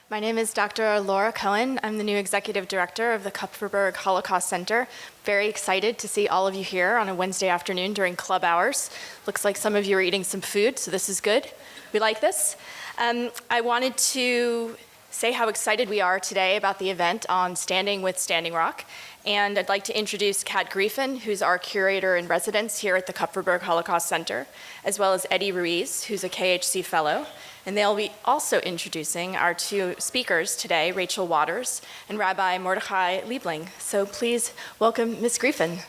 My name is Dr. Laura Cohen. I'm the new Executive Director of the Kupferberg Holocaust Center. Very excited to see all of you here on a Wednesday afternoon during club hours. Looks like some of you are eating some food, so this is good. We like this. I wanted to say how excited we are today about the event on Standing with Standing Rock. And I'd like to introduce Kat Griefin, who's our curator in residence here at the Kupferberg Holocaust Center, as well as Eddie Ruiz, who's a KHC fellow. And they'll be also introducing our two speakers today, Rachel Waters and Rabbi Mordechai Liebling. So please welcome Ms. Griefin.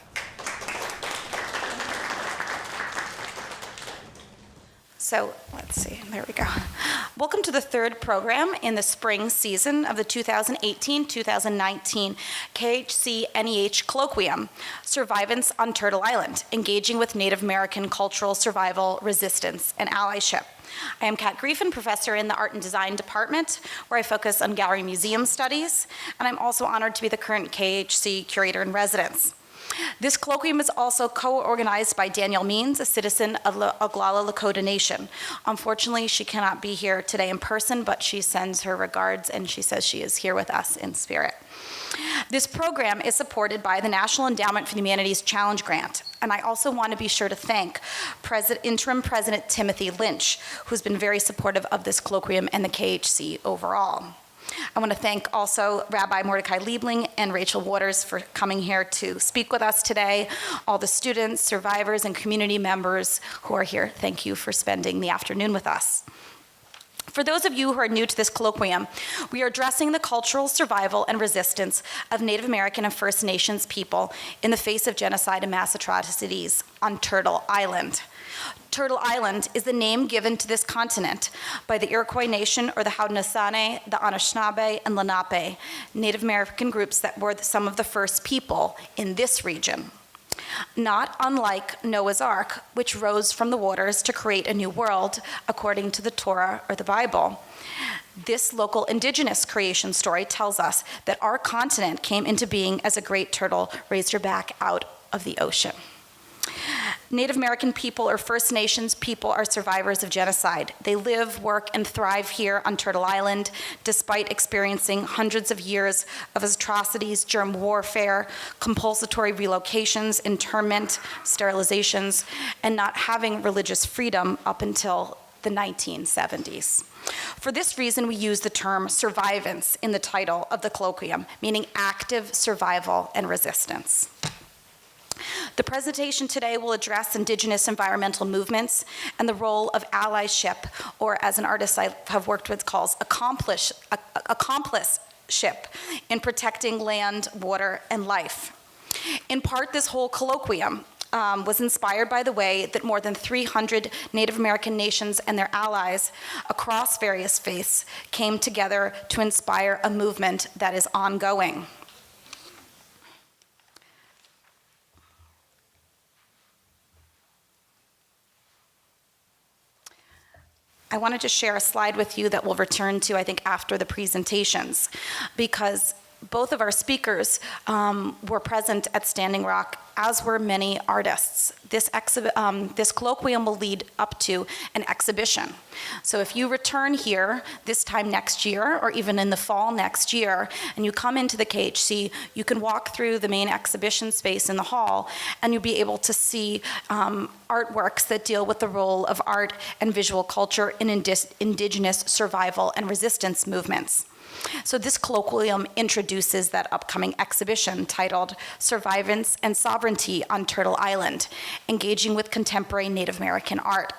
So let's see, there we go. Welcome to the third program in the spring season of the 2018-2019 KHC NEH Colloquium, Survivance on Turtle Island, Engaging with Native American Cultural Survival, Resistance, and Allyship. I am Kat Griefin, professor in the Art and Design Department, where I focus on gallery museum studies, and I'm also honored to be the current KHC curator in residence. This colloquium is also co-organized by Danielle Means, a citizen of Oglala Lakota Nation. Unfortunately, she cannot be here today in person, but she sends her regards and she says she is here with us in spirit. This program is supported by the National Endowment for the Humanities Challenge Grant, and I also want to be sure to thank Interim President Timothy Lynch, who's been very supportive of this colloquium and the KHC overall. I want to thank also Rabbi Mordechai Liebling and Rachel Waters for coming here to speak with us today. All the students, survivors, and community members who are here, thank you for spending the afternoon with us. For those of you who are new to this colloquium, we are addressing the cultural survival and resistance of Native American and First Nations people in the face of genocide and mass atrocities on Turtle Island. Turtle Island is the name given to this continent by the Iroquois Nation, or the Haudenosaunee, the Anishinaabe, and Lenape, Native American groups that were some of the first people in this region. Not unlike Noah's Ark, which rose from the waters to create a new world, according to the Torah or the Bible. This local indigenous creation story tells us that our continent came into being as a great turtle raised her back out of the ocean. Native American people or First Nations people are survivors of genocide. They live, work, and thrive here on Turtle Island, despite experiencing hundreds of years of atrocities, germ warfare, compulsory relocations, internment, sterilizations, and not having religious freedom up until the 1970s. For this reason, we use the term survivance in the title of the colloquium, meaning active survival and resistance. The presentation today will address indigenous environmental movements and the role of allyship, or as an artist I have worked with calls accomplishship, in protecting land, water, and life. In part, this whole colloquium was inspired by the way that more than 300 Native American nations and their allies across various faiths came together to inspire a movement that is ongoing. I wanted to share a slide with you that we'll return to, I think, after the presentations, because both of our speakers were present at Standing Rock, as were many artists. This colloquium will lead up to an exhibition. So if you return here this time next year, or even in the fall next year, and you come into the KHC, you can walk through the main exhibition space in the hall, and you'll be able to see artworks that deal with the role of art and visual culture in indigenous survival and resistance movements. So this colloquium introduces that upcoming exhibition titled Survivance and Sovereignty on Turtle Island, Engaging with Contemporary Native American Art.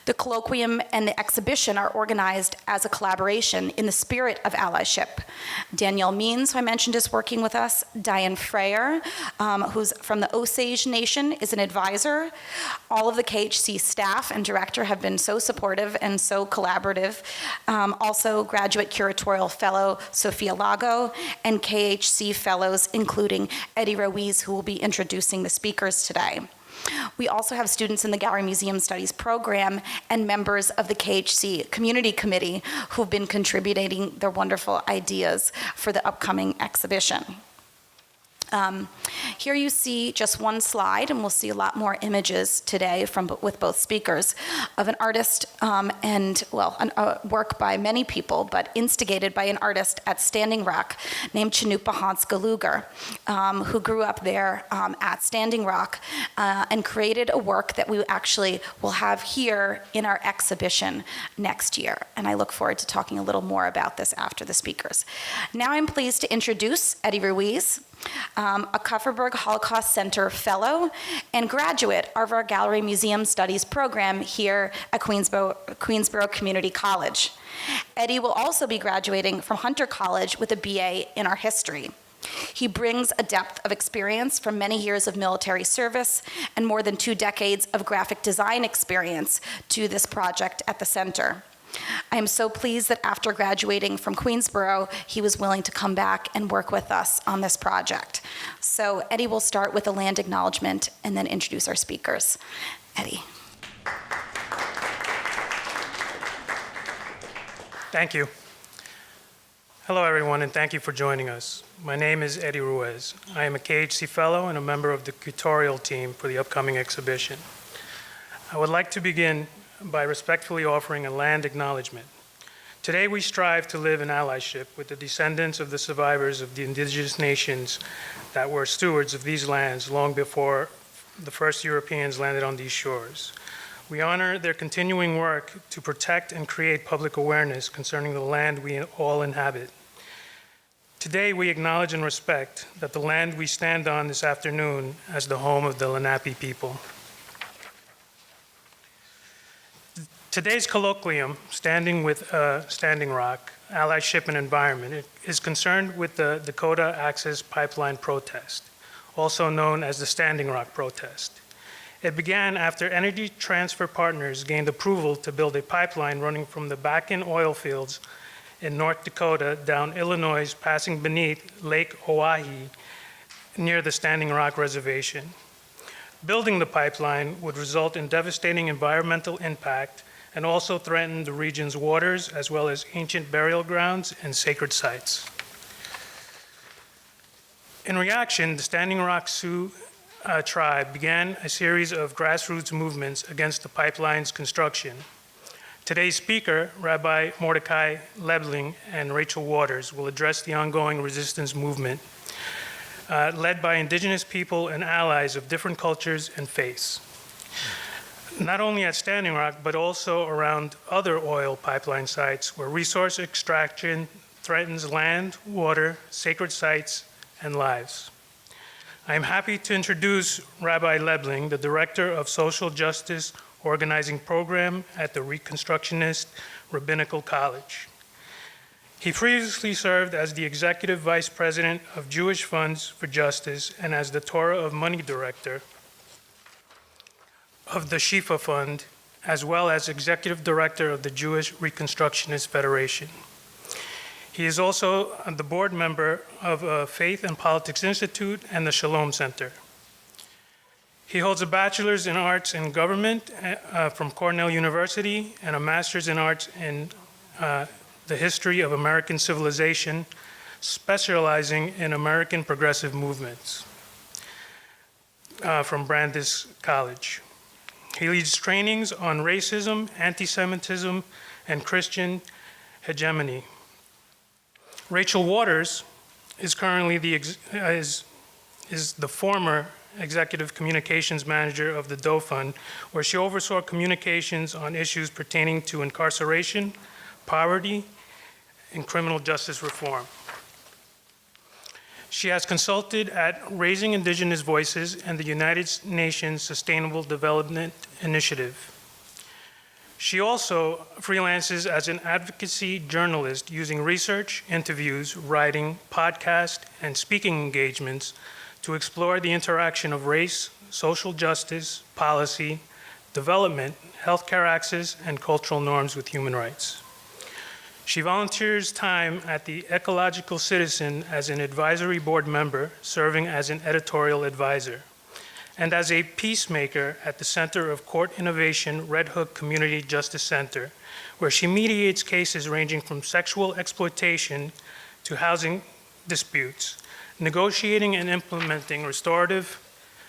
The colloquium and the exhibition are organized as a collaboration in the spirit of allyship. Danielle Means, who I mentioned, is working with us. Diane Freyer, who's from the Osage Nation, is an advisor. All of the KHC staff and director have been so supportive and so collaborative. Also, graduate curatorial fellow Sophia Lago and KHC fellows, including Eddie Ruiz, who will be introducing the speakers today. We also have students in the Gallery Museum Studies program and members of the KHC Community Committee who've been contributing their wonderful ideas for the upcoming exhibition. Here you see just one slide, and we'll see a lot more images today with both speakers, of an artist a work by many people, but instigated by an artist at Standing Rock named Chanupa Hans Galuger, who grew up there at Standing Rock and created a work that we actually will have here in our exhibition next year. And I look forward to talking a little more about this after the speakers. Now I'm pleased to introduce Eddie Ruiz, a Kupferberg Holocaust Center fellow and graduate of our Gallery Museum Studies program here at Queensborough Community College. Eddie will also be graduating from Hunter College with a BA in art history. He brings a depth of experience from many years of military service and more than 2 decades of graphic design experience to this project at the center. I am so pleased that after graduating from Queensborough, he was willing to come back and work with us on this project. So Eddie will start with a land acknowledgement and then introduce our speakers. Eddie. Thank you. Hello, everyone, and thank you for joining us. My name is Eddie Ruiz. I am a KHC Fellow and a member of the curatorial team for the upcoming exhibition. I would like to begin by respectfully offering a land acknowledgement. Today we strive to live in allyship with the descendants of the survivors of the indigenous nations that were stewards of these lands long before the first Europeans landed on these shores. We honor their continuing work to protect and create public awareness concerning the land we all inhabit. Today we acknowledge and respect that the land we stand on this afternoon as the home of the Lenape people. Today's colloquium, Standing Rock, Allyship and Environment, is concerned with the Dakota Access Pipeline protest, also known as the Standing Rock protest. It began after Energy Transfer Partners gained approval to build a pipeline running from the Bakken oil fields in North Dakota down Illinois, passing beneath Lake Oahe near the Standing Rock Reservation. Building the pipeline would result in devastating environmental impact and also threaten the region's waters as well as ancient burial grounds and sacred sites. In reaction, the Standing Rock Sioux tribe began a series of grassroots movements against the pipeline's construction. Today's speaker, Rabbi Mordechai, Liebling, and Rachel Waters will address the ongoing resistance movement led by indigenous people and allies of different cultures and faiths. Not only at Standing Rock, but also around other oil pipeline sites where resource extraction threatens land, water, sacred sites, and lives. I am happy to introduce Rabbi Liebling, the Director of Social Justice Organizing Program at the Reconstructionist Rabbinical College. He previously served as the Executive Vice President of Jewish Funds for Justice and as the Torah of Money Director of the Shifa Fund, as well as Executive Director of the Jewish Reconstructionist Federation. He is also the board member of Faith and Politics Institute and the Shalom Center. He holds a bachelor's in arts and government from Cornell University and a master's in arts in the history of American civilization, specializing in American progressive movements from Brandeis College. He leads trainings on racism, anti-Semitism, and Christian hegemony. Rachel Waters is currently the former Executive Communications Manager of the Doe Fund, where she oversaw communications on issues pertaining to incarceration, poverty, and criminal justice reform. She has consulted at Raising Indigenous Voices and the United Nations Sustainable Development Initiative. She also freelances as an advocacy journalist using research, interviews, writing, podcast, and speaking engagements to explore the interaction of race, social justice, policy, development, healthcare access, and cultural norms with human rights. She volunteers time at the Ecological Citizen as an advisory board member, serving as an editorial advisor, and as a peacemaker at the Center of Court Innovation Red Hook Community Justice Center, where she mediates cases ranging from sexual exploitation to housing disputes, negotiating and implementing restorative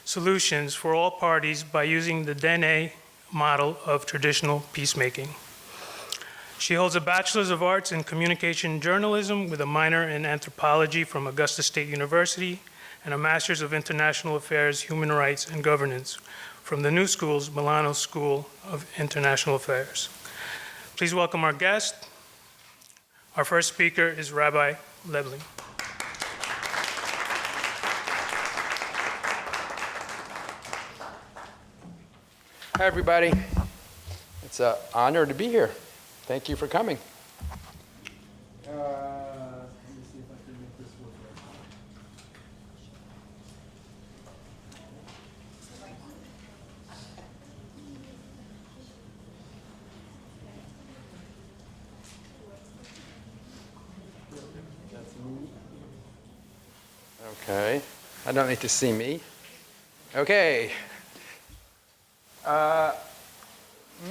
solutions for all parties by using the Dene model of traditional peacemaking. She holds a Bachelor's of Arts in Communication Journalism with a minor in Anthropology from Augusta State University and a Master's of International Affairs, Human Rights, and Governance from the New School's Milano School of International Affairs. Please welcome our guest. Our first speaker is Rabbi Liebling. Hi, everybody. It's an honor to be here. Thank you for coming. Let me see if I can make this work right. That's me. Okay. I don't need to see me. Okay.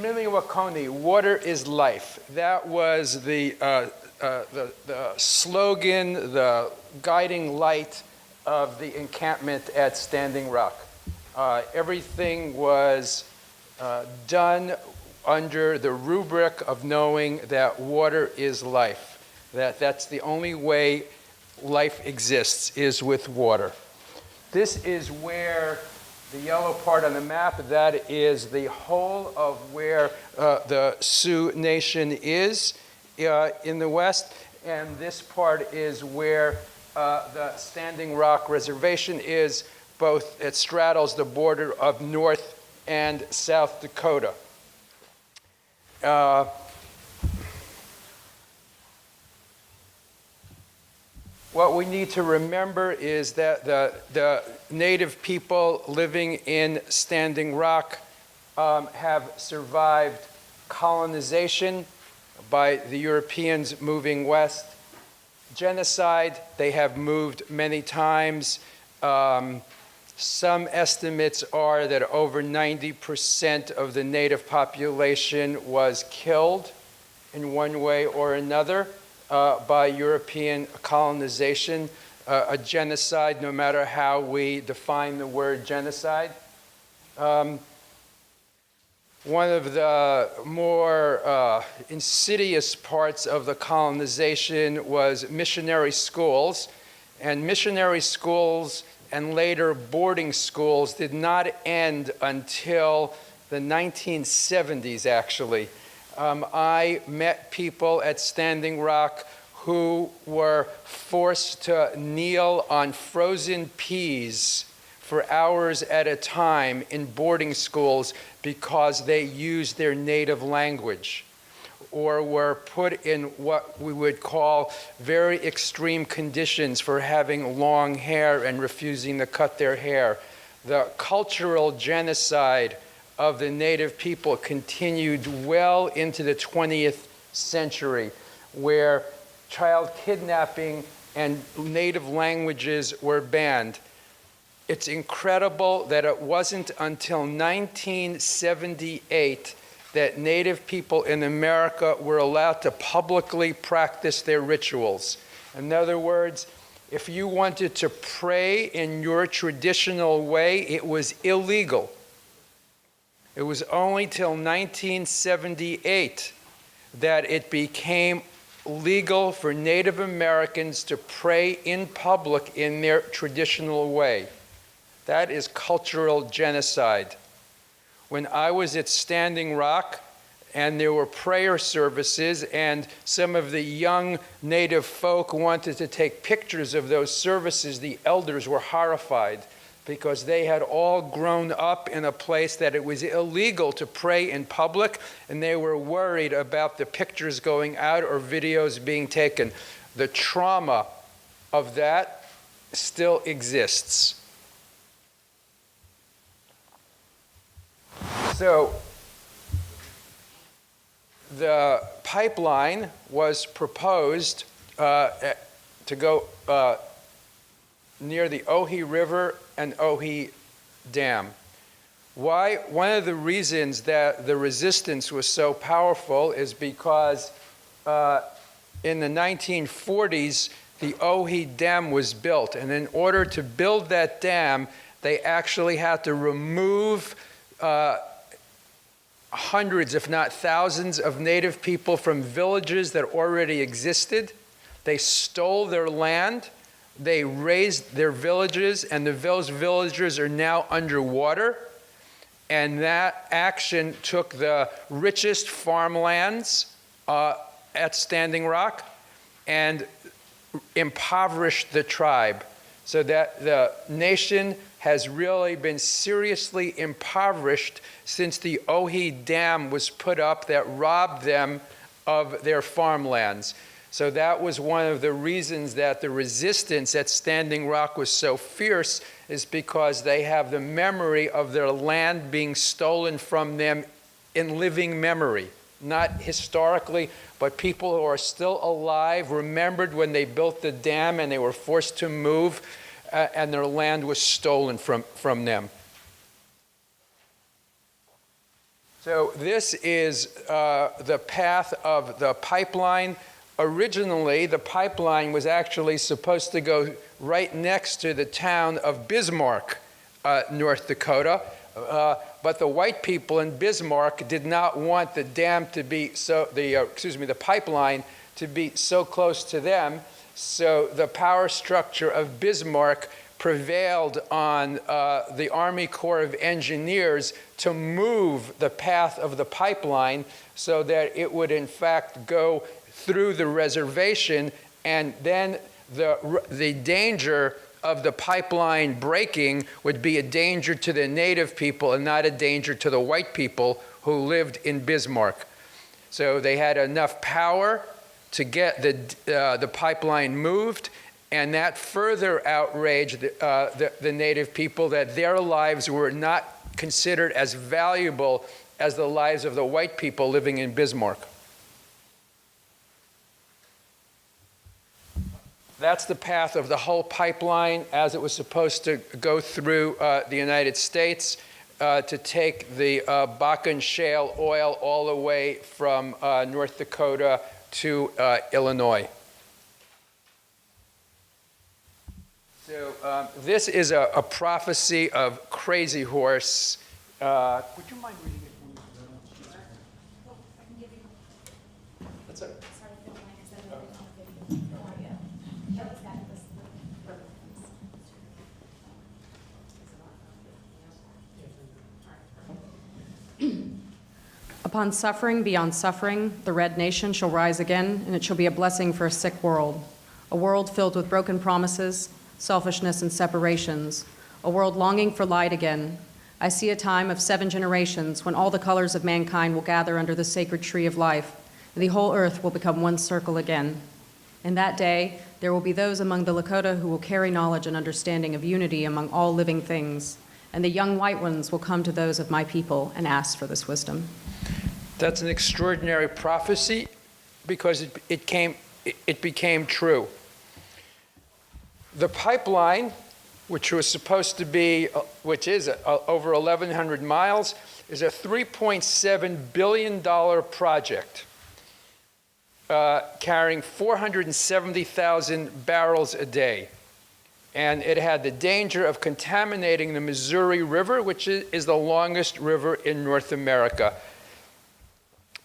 Miliwakoni, water is life. That was the slogan, the guiding light of the encampment at Standing Rock. Everything was done under the rubric of knowing that water is life, that's the only way life exists, is with water. This is where the yellow part on the map, that is the whole of where the Sioux Nation is in the west, and this part is where the Standing Rock Reservation is. Both it straddles the border of North and South Dakota. What we need to remember is that the native people living in Standing Rock have survived colonization by the Europeans moving west. Genocide, they have moved many times. Some estimates are that over 90% of the native population was killed in one way or another by European colonization, a genocide, no matter how we define the word genocide. One of the more insidious parts of the colonization was missionary schools, and missionary schools and later boarding schools did not end until the 1970s, actually. I met people at Standing Rock who were forced to kneel on frozen peas for hours at a time in boarding schools because they used their native language, or were put in what we would call very extreme conditions for having long hair and refusing to cut their hair. The cultural genocide of the native people continued well into the 20th century, where child kidnapping and native languages were banned. It's incredible that it wasn't until 1978 that native people in America were allowed to publicly practice their rituals. In other words, if you wanted to pray in your traditional way, it was illegal. It was only till 1978 that it became legal for Native Americans to pray in public in their traditional way. That is cultural genocide. When I was at Standing Rock and there were prayer services and some of the young Native folk wanted to take pictures of those services, the elders were horrified, because they had all grown up in a place that it was illegal to pray in public, and they were worried about the pictures going out or videos being taken. The trauma of that still exists. So the pipeline was proposed to go near the Oahe River and Oahe Dam. Why? One of the reasons that the resistance was so powerful is because in the 1940s, the Oahe Dam was built. And in order to build that dam, they actually had to remove hundreds, if not thousands, of native people from villages that already existed. They stole their land, they razed their villages, and those villagers are now underwater. And that action took the richest farmlands at Standing Rock and impoverished the tribe, so that the nation has really been seriously impoverished since the Oahe Dam was put up that robbed them of their farmlands. So that was one of the reasons that the resistance at Standing Rock was so fierce, is because they have the memory of their land being stolen from them in living memory. Not historically, but people who are still alive remembered when they built the dam and they were forced to move and their land was stolen from them. So this is the path of the pipeline. Originally, the pipeline was actually supposed to go right next to the town of Bismarck, North Dakota. But the white people in Bismarck did not want the dam to be the pipeline to be so close to them. So the power structure of Bismarck prevailed on the Army Corps of Engineers to move the path of the pipeline so that it would in fact go through the reservation, and then the danger of the pipeline breaking would be a danger to the native people and not a danger to the white people who lived in Bismarck. So they had enough power to get the pipeline moved, and that further outraged the native people, that their lives were not considered as valuable as the lives of the white people living in Bismarck. That's the path of the whole pipeline as it was supposed to go through the United States to take the Bakken shale oil all the way from North Dakota to Illinois. So this is a prophecy of Crazy Horse. Would you mind reading it for me? That's it. Upon suffering beyond suffering, the Red Nation shall rise again, and it shall be a blessing for a sick world, a world filled with broken promises, selfishness, and separations, a world longing for light again. I see a time of 7 generations when all the colors of mankind will gather under the sacred tree of life, and the whole earth will become one circle again. In that day, there will be those among the Lakota who will carry knowledge and understanding of unity among all living things, and the young white ones will come to those of my people and ask for this wisdom. That's an extraordinary prophecy because it became true. The pipeline, which was supposed to be, which is over 1,100 miles, is a $3.7 billion project carrying 470,000 barrels a day. And it had the danger of contaminating the Missouri River, which is the longest river in North America,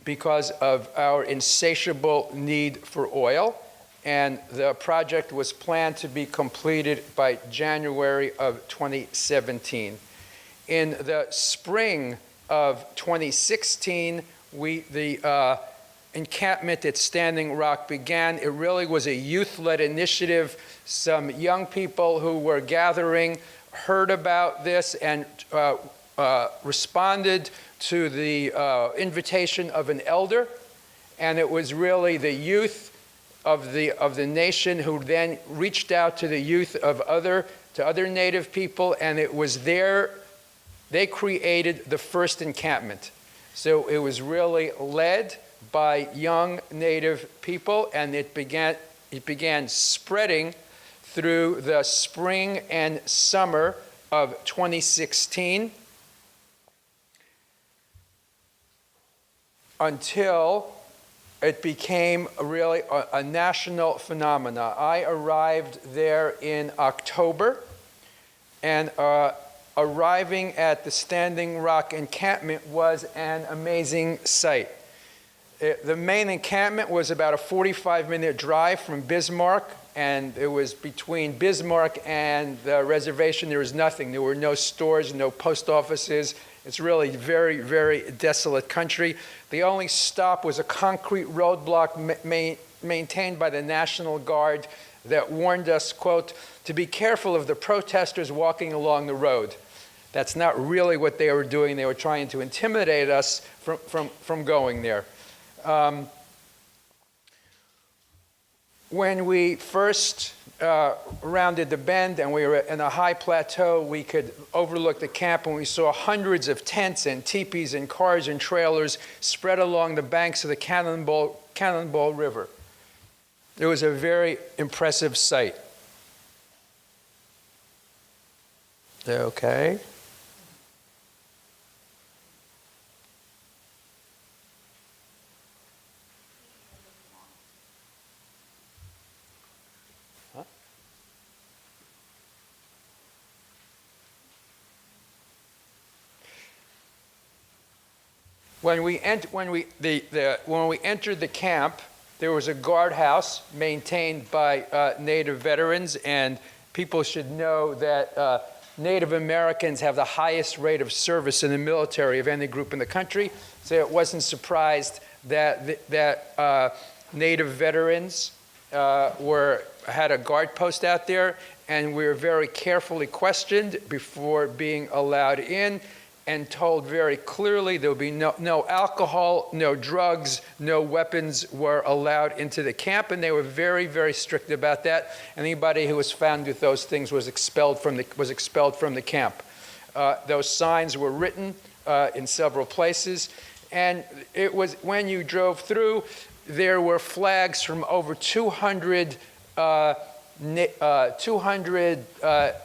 because of our insatiable need for oil. And the project was planned to be completed by January of 2017. In the spring of 2016, the encampment at Standing Rock began. It really was a youth-led initiative. Some young people who were gathering heard about this and responded to the invitation of an elder, and it was really the youth of the nation who then reached out to the youth of other native people, and it was they created the first encampment. So it was really led by young native people, and it began spreading through the spring and summer of 2016 until it became really a national phenomena. I arrived there in October, and arriving at the Standing Rock Encampment was an amazing sight. The main encampment was about a 45-minute drive from Bismarck, and it was between Bismarck and the reservation. There was nothing. There were no stores, no post offices. It's really very, very desolate country. The only stop was a concrete roadblock maintained by the National Guard that warned us, quote, to be careful of the protesters walking along the road. That's not really what they were doing. They were trying to intimidate us from going there. When we first rounded the bend and we were in a high plateau, we could overlook the camp, and we saw hundreds of tents and teepees and cars and trailers spread along the banks of the Cannonball River. It was a very impressive sight. Okay. When we entered the camp, there was a guardhouse maintained by Native veterans, and people should know that Native Americans have the highest rate of service in the military of any group in the country. So it wasn't surprised that Native veterans had a guard post out there, and we were very carefully questioned before being allowed in, and told very clearly there would be no alcohol, no drugs, no weapons were allowed into the camp, and they were very, very strict about that. Anybody who was found with those things was expelled from the camp. Those signs were written in several places, and it was, when you drove through, there were flags from over 200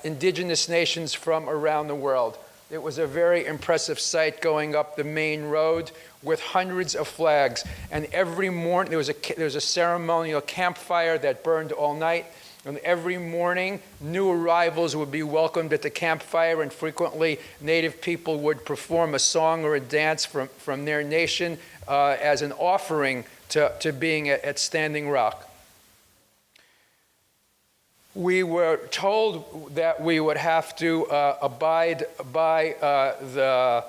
indigenous nations from around the world. It was a very impressive sight going up the main road with hundreds of flags. And every morning, there was a ceremonial campfire that burned all night. And every morning, new arrivals would be welcomed at the campfire, and frequently Native people would perform a song or a dance from their nation as an offering to being at Standing Rock. We were told that we would have to abide by the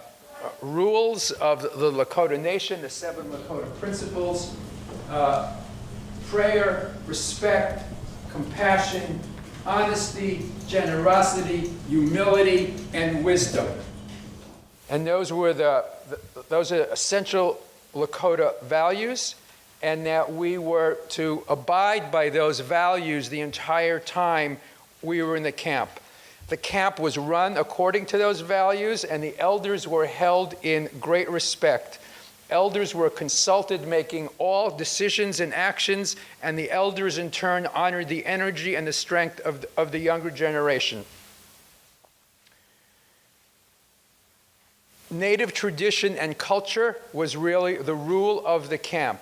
rules of the Lakota Nation, the 7 Lakota principles: prayer, respect, compassion, honesty, generosity, humility, and wisdom. And those were those are essential Lakota values, and that we were to abide by those values the entire time we were in the camp. The camp was run according to those values, and the elders were held in great respect. Elders were consulted making all decisions and actions, and the elders in turn honored the energy and the strength of the younger generation. Native tradition and culture was really the rule of the camp.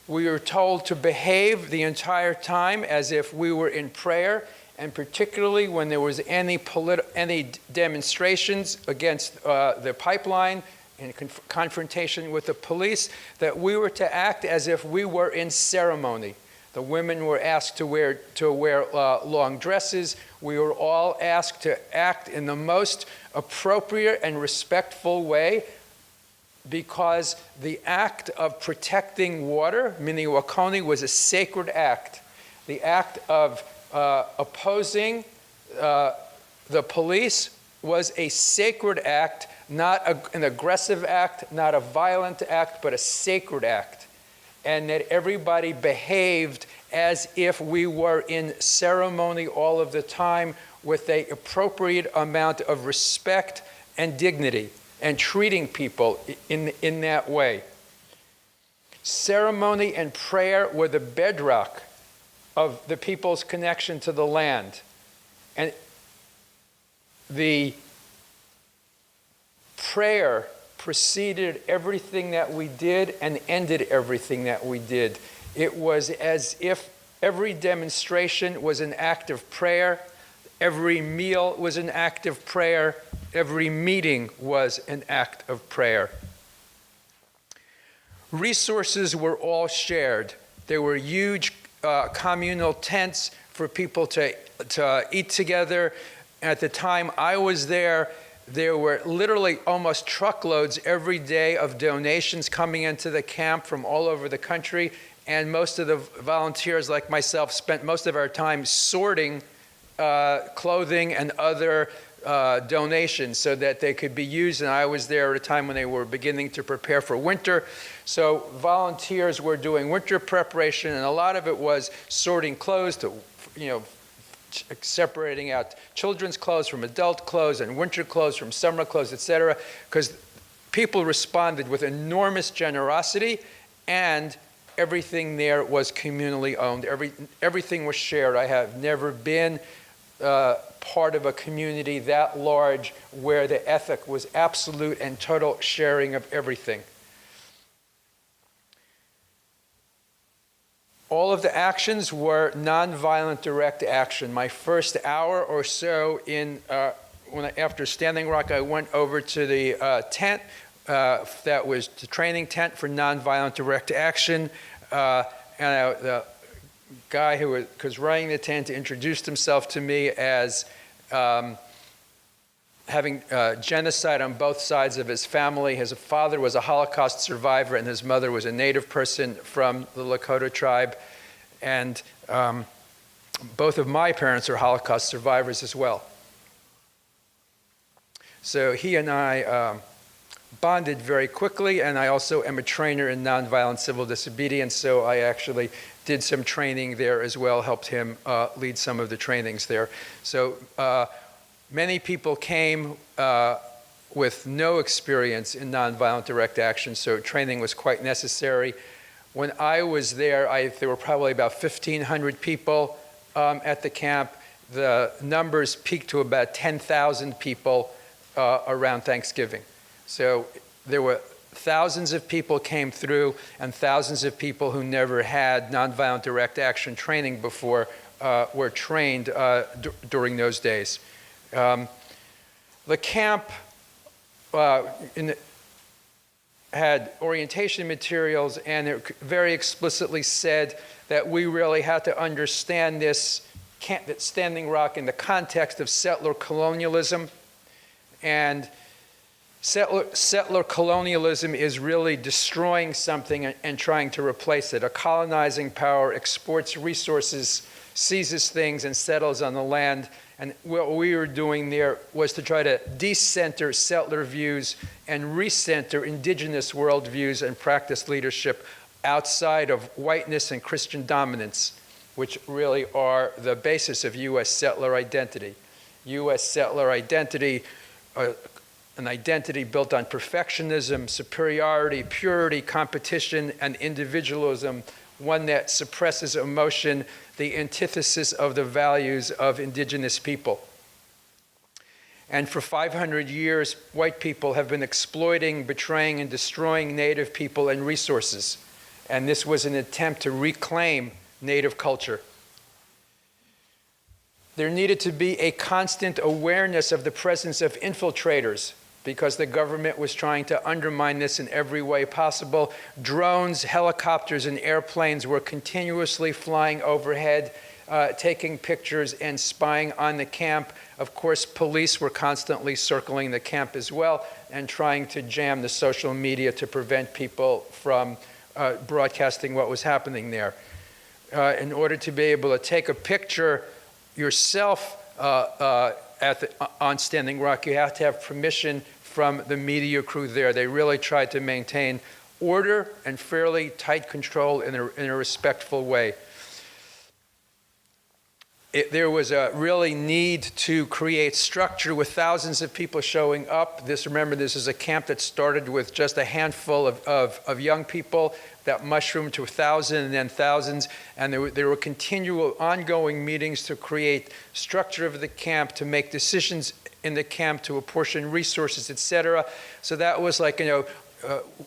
We were told to behave the entire time as if we were in prayer, and particularly when there was any demonstrations against the pipeline and confrontation with the police, that we were to act as if we were in ceremony. The women were asked to wear long dresses. We were all asked to act in the most appropriate and respectful way, because the act of protecting water, Miniwakoni, was a sacred act. The act of opposing the police was a sacred act, not an aggressive act, not a violent act, but a sacred act. And that everybody behaved as if we were in ceremony all of the time, with an appropriate amount of respect and dignity, and treating people in that way. Ceremony and prayer were the bedrock of the people's connection to the land. And the prayer preceded everything that we did and ended everything that we did. It was as if every demonstration was an act of prayer, every meal was an act of prayer, every meeting was an act of prayer. Resources were all shared. There were huge communal tents for people to eat together. At the time I was there were literally almost truckloads every day of donations coming into the camp from all over the country, and most of the volunteers, like myself, spent most of our time sorting clothing and other donations so that they could be used. And I was there at a time when they were beginning to prepare for winter. So volunteers were doing winter preparation, and a lot of it was sorting clothes to, separating out children's clothes from adult clothes and winter clothes from summer clothes, etc., because people responded with enormous generosity, and everything there was communally owned. Everything was shared. I have never been part of a community that large where the ethic was absolute and total sharing of everything. All of the actions were nonviolent direct action. My first hour or so after Standing Rock, I went over to the tent that was the training tent for nonviolent direct action. The guy who was running the tent introduced himself to me as having genocide on both sides of his family. His father was a Holocaust survivor, and his mother was a native person from the Lakota tribe. And both of my parents are Holocaust survivors as well. So he and I bonded very quickly, and I also am a trainer in nonviolent civil disobedience, so I actually did some training there as well, helped him lead some of the trainings there. So many people came with no experience in nonviolent direct action, so training was quite necessary. When I was there, there were probably about 1,500 people at the camp. The numbers peaked to about 10,000 people around Thanksgiving. So there were thousands of people came through, and thousands of people who never had nonviolent direct action training before were trained during those days. The camp had orientation materials, and it very explicitly said that we really had to understand this Standing Rock in the context of settler colonialism. And settler colonialism is really destroying something and trying to replace it. A colonizing power exports resources, seizes things, and settles on the land. And what we were doing there was to try to decenter settler views and recenter indigenous worldviews and practice leadership outside of whiteness and Christian dominance, which really are the basis of U.S. settler identity. U.S. settler identity, an identity built on perfectionism, superiority, purity, competition, and individualism, one that suppresses emotion, the antithesis of the values of indigenous people. And for 500 years, white people have been exploiting, betraying, and destroying Native people and resources. And this was an attempt to reclaim Native culture. There needed to be a constant awareness of the presence of infiltrators, because the government was trying to undermine this in every way possible. Drones, helicopters, and airplanes were continuously flying overhead, taking pictures and spying on the camp. Of course, police were constantly circling the camp as well and trying to jam the social media to prevent people from broadcasting what was happening there. In order to be able to take a picture yourself on Standing Rock, you have to have permission from the media crew there. They really tried to maintain order and fairly tight control in a respectful way. there was a really need to create structure with thousands of people showing up. Remember, this is a camp that started with just a handful of young people that mushroomed to 1,000 and then thousands. And there were continual ongoing meetings to create structure of the camp, to make decisions in the camp, to apportion resources, etc. So that was like,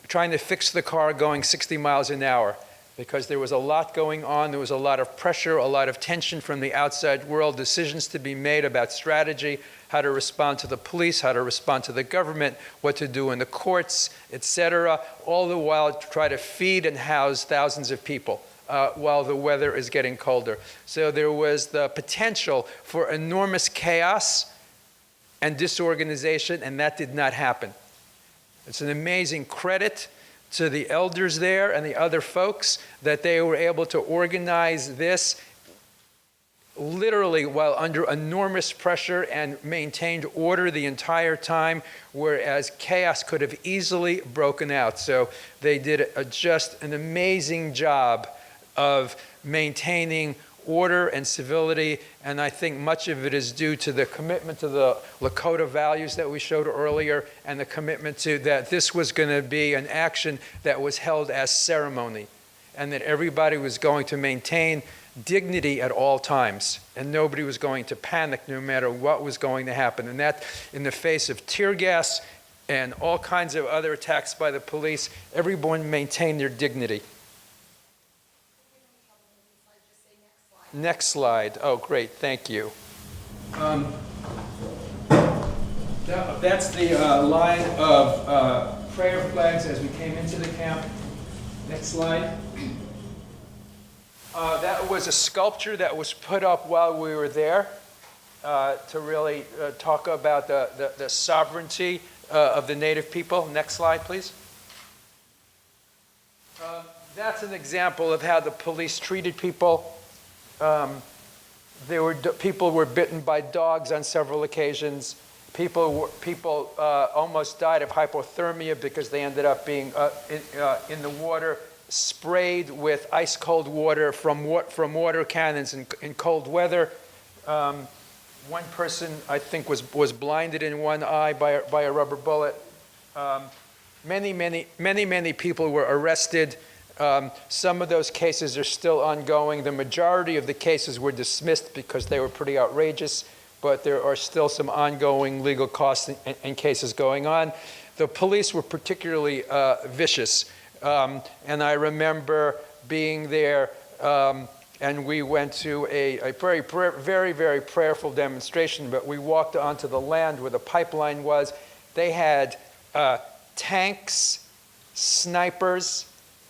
trying to fix the car going 60 miles an hour, because there was a lot going on. There was a lot of pressure, a lot of tension from the outside world, decisions to be made about strategy, how to respond to the police, how to respond to the government, what to do in the courts, etc., all the while to try to feed and house thousands of people while the weather is getting colder. So there was the potential for enormous chaos and disorganization, and that did not happen. It's an amazing credit to the elders there and the other folks that they were able to organize this literally while under enormous pressure and maintained order the entire time, whereas chaos could have easily broken out. So they did just an amazing job of maintaining order and civility, and I think much of it is due to the commitment to the Lakota values that we showed earlier, and the commitment to that this was going to be an action that was held as ceremony, and that everybody was going to maintain dignity at all times, and nobody was going to panic no matter what was going to happen. And that, in the face of tear gas and all kinds of other attacks by the police, everyone maintained their dignity. Next slide. Oh, great. Thank you. That's the line of prayer flags as we came into the camp. Next slide. That was a sculpture that was put up while we were there to really talk about the sovereignty of the Native people. Next slide, please. That's an example of how the police treated people. People were bitten by dogs on several occasions. People almost died of hypothermia because they ended up being in the water, sprayed with ice cold water from water cannons in cold weather. One person, I think, was blinded in one eye by a rubber bullet. Many people were arrested. Some of those cases are still ongoing. The majority of the cases were dismissed because they were pretty outrageous, but there are still some ongoing legal costs and cases going on. The police were particularly vicious, and I remember being there, and we went to a very, very prayerful demonstration, but we walked onto the land where the pipeline was. They had tanks, snipers,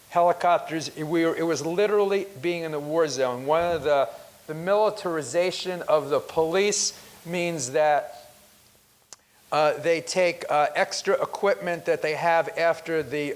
helicopters. It was literally being in the war zone. One of the militarization of the police means that they take extra equipment that they have after the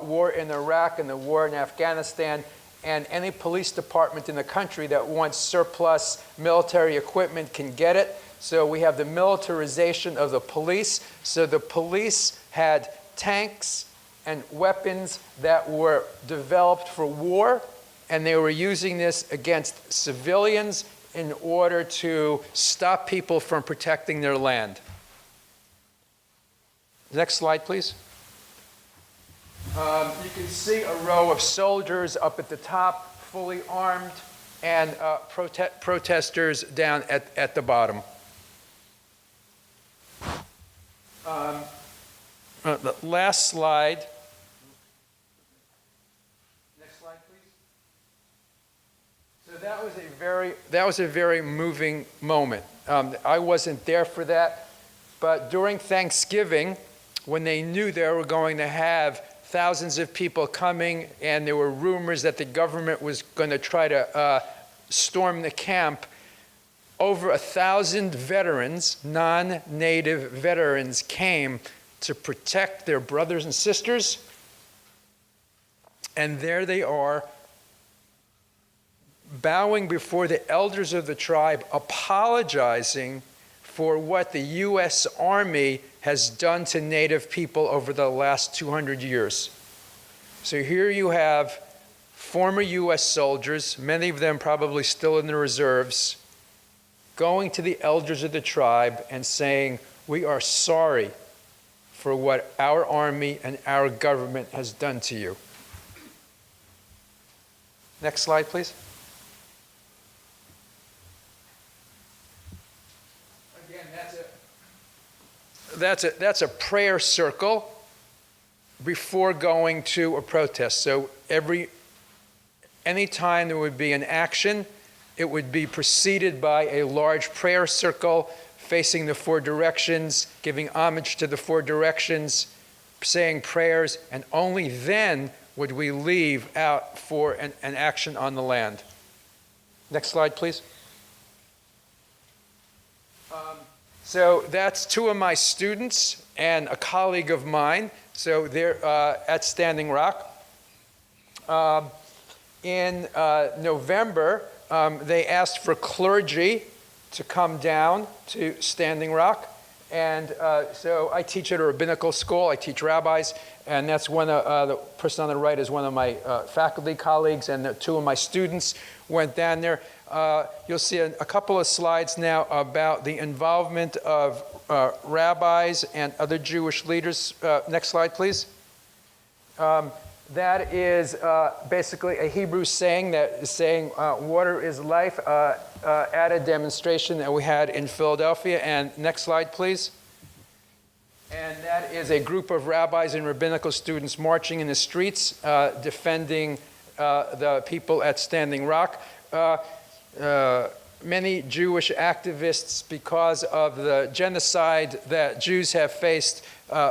war in Iraq and the war in Afghanistan, and any police department in the country that wants surplus military equipment can get it. So we have the militarization of the police. So the police had tanks and weapons that were developed for war, and they were using this against civilians in order to stop people from protecting their land. Next slide, please. You can see a row of soldiers up at the top, fully armed, and protesters down at the bottom. The last slide. That was a very moving moment. I wasn't there for that, but during Thanksgiving, when they knew they were going to have thousands of people coming, and there were rumors that the government was going to try to storm the camp, over 1,000 veterans, non-native veterans, came to protect their brothers and sisters, and there they are, bowing before the elders of the tribe, apologizing for what the U.S. Army has done to Native people over the last 200 years. So here you have former U.S. soldiers, many of them probably still in the reserves, going to the elders of the tribe and saying, we are sorry for what our army and our government has done to you. Next slide, please. Again, that's a prayer circle before going to a protest. So anytime there would be an action, it would be preceded by a large prayer circle facing the four directions, giving homage to the four directions, saying prayers, and only then would we leave out for an action on the land. Next slide, please. So that's two of my students and a colleague of mine. So they're at Standing Rock. In November, they asked for clergy to come down to Standing Rock. And so I teach at a rabbinical school. I teach rabbis. And that's the person on the right is one of my faculty colleagues. And the two of my students went down there. You'll see a couple of slides now about the involvement of rabbis and other Jewish leaders. Next slide, please. That is basically a Hebrew saying that is saying water is life at a demonstration that we had in Philadelphia. And next slide, please. And that is a group of rabbis and rabbinical students marching in the streets defending the people at Standing Rock. Many Jewish activists, because of the genocide that Jews have faced,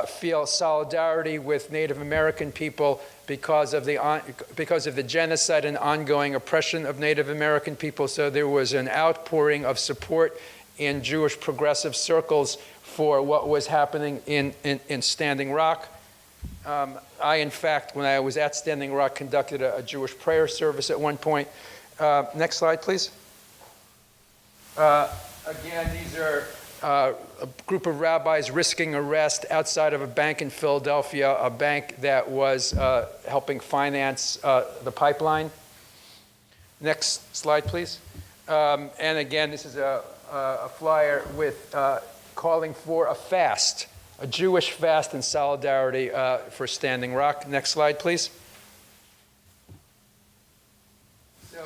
feel solidarity with Native American people because of the genocide and ongoing oppression of Native American people. So there was an outpouring of support in Jewish progressive circles for what was happening in Standing Rock. I, in fact, when I was at Standing Rock, conducted a Jewish prayer service at one point. Next slide, please. Again, these are a group of rabbis risking arrest outside of a bank in Philadelphia, a bank that was helping finance the pipeline. Next slide, please. And again, this is a flyer with calling for a fast, a Jewish fast in solidarity for Standing Rock. Next slide, please. So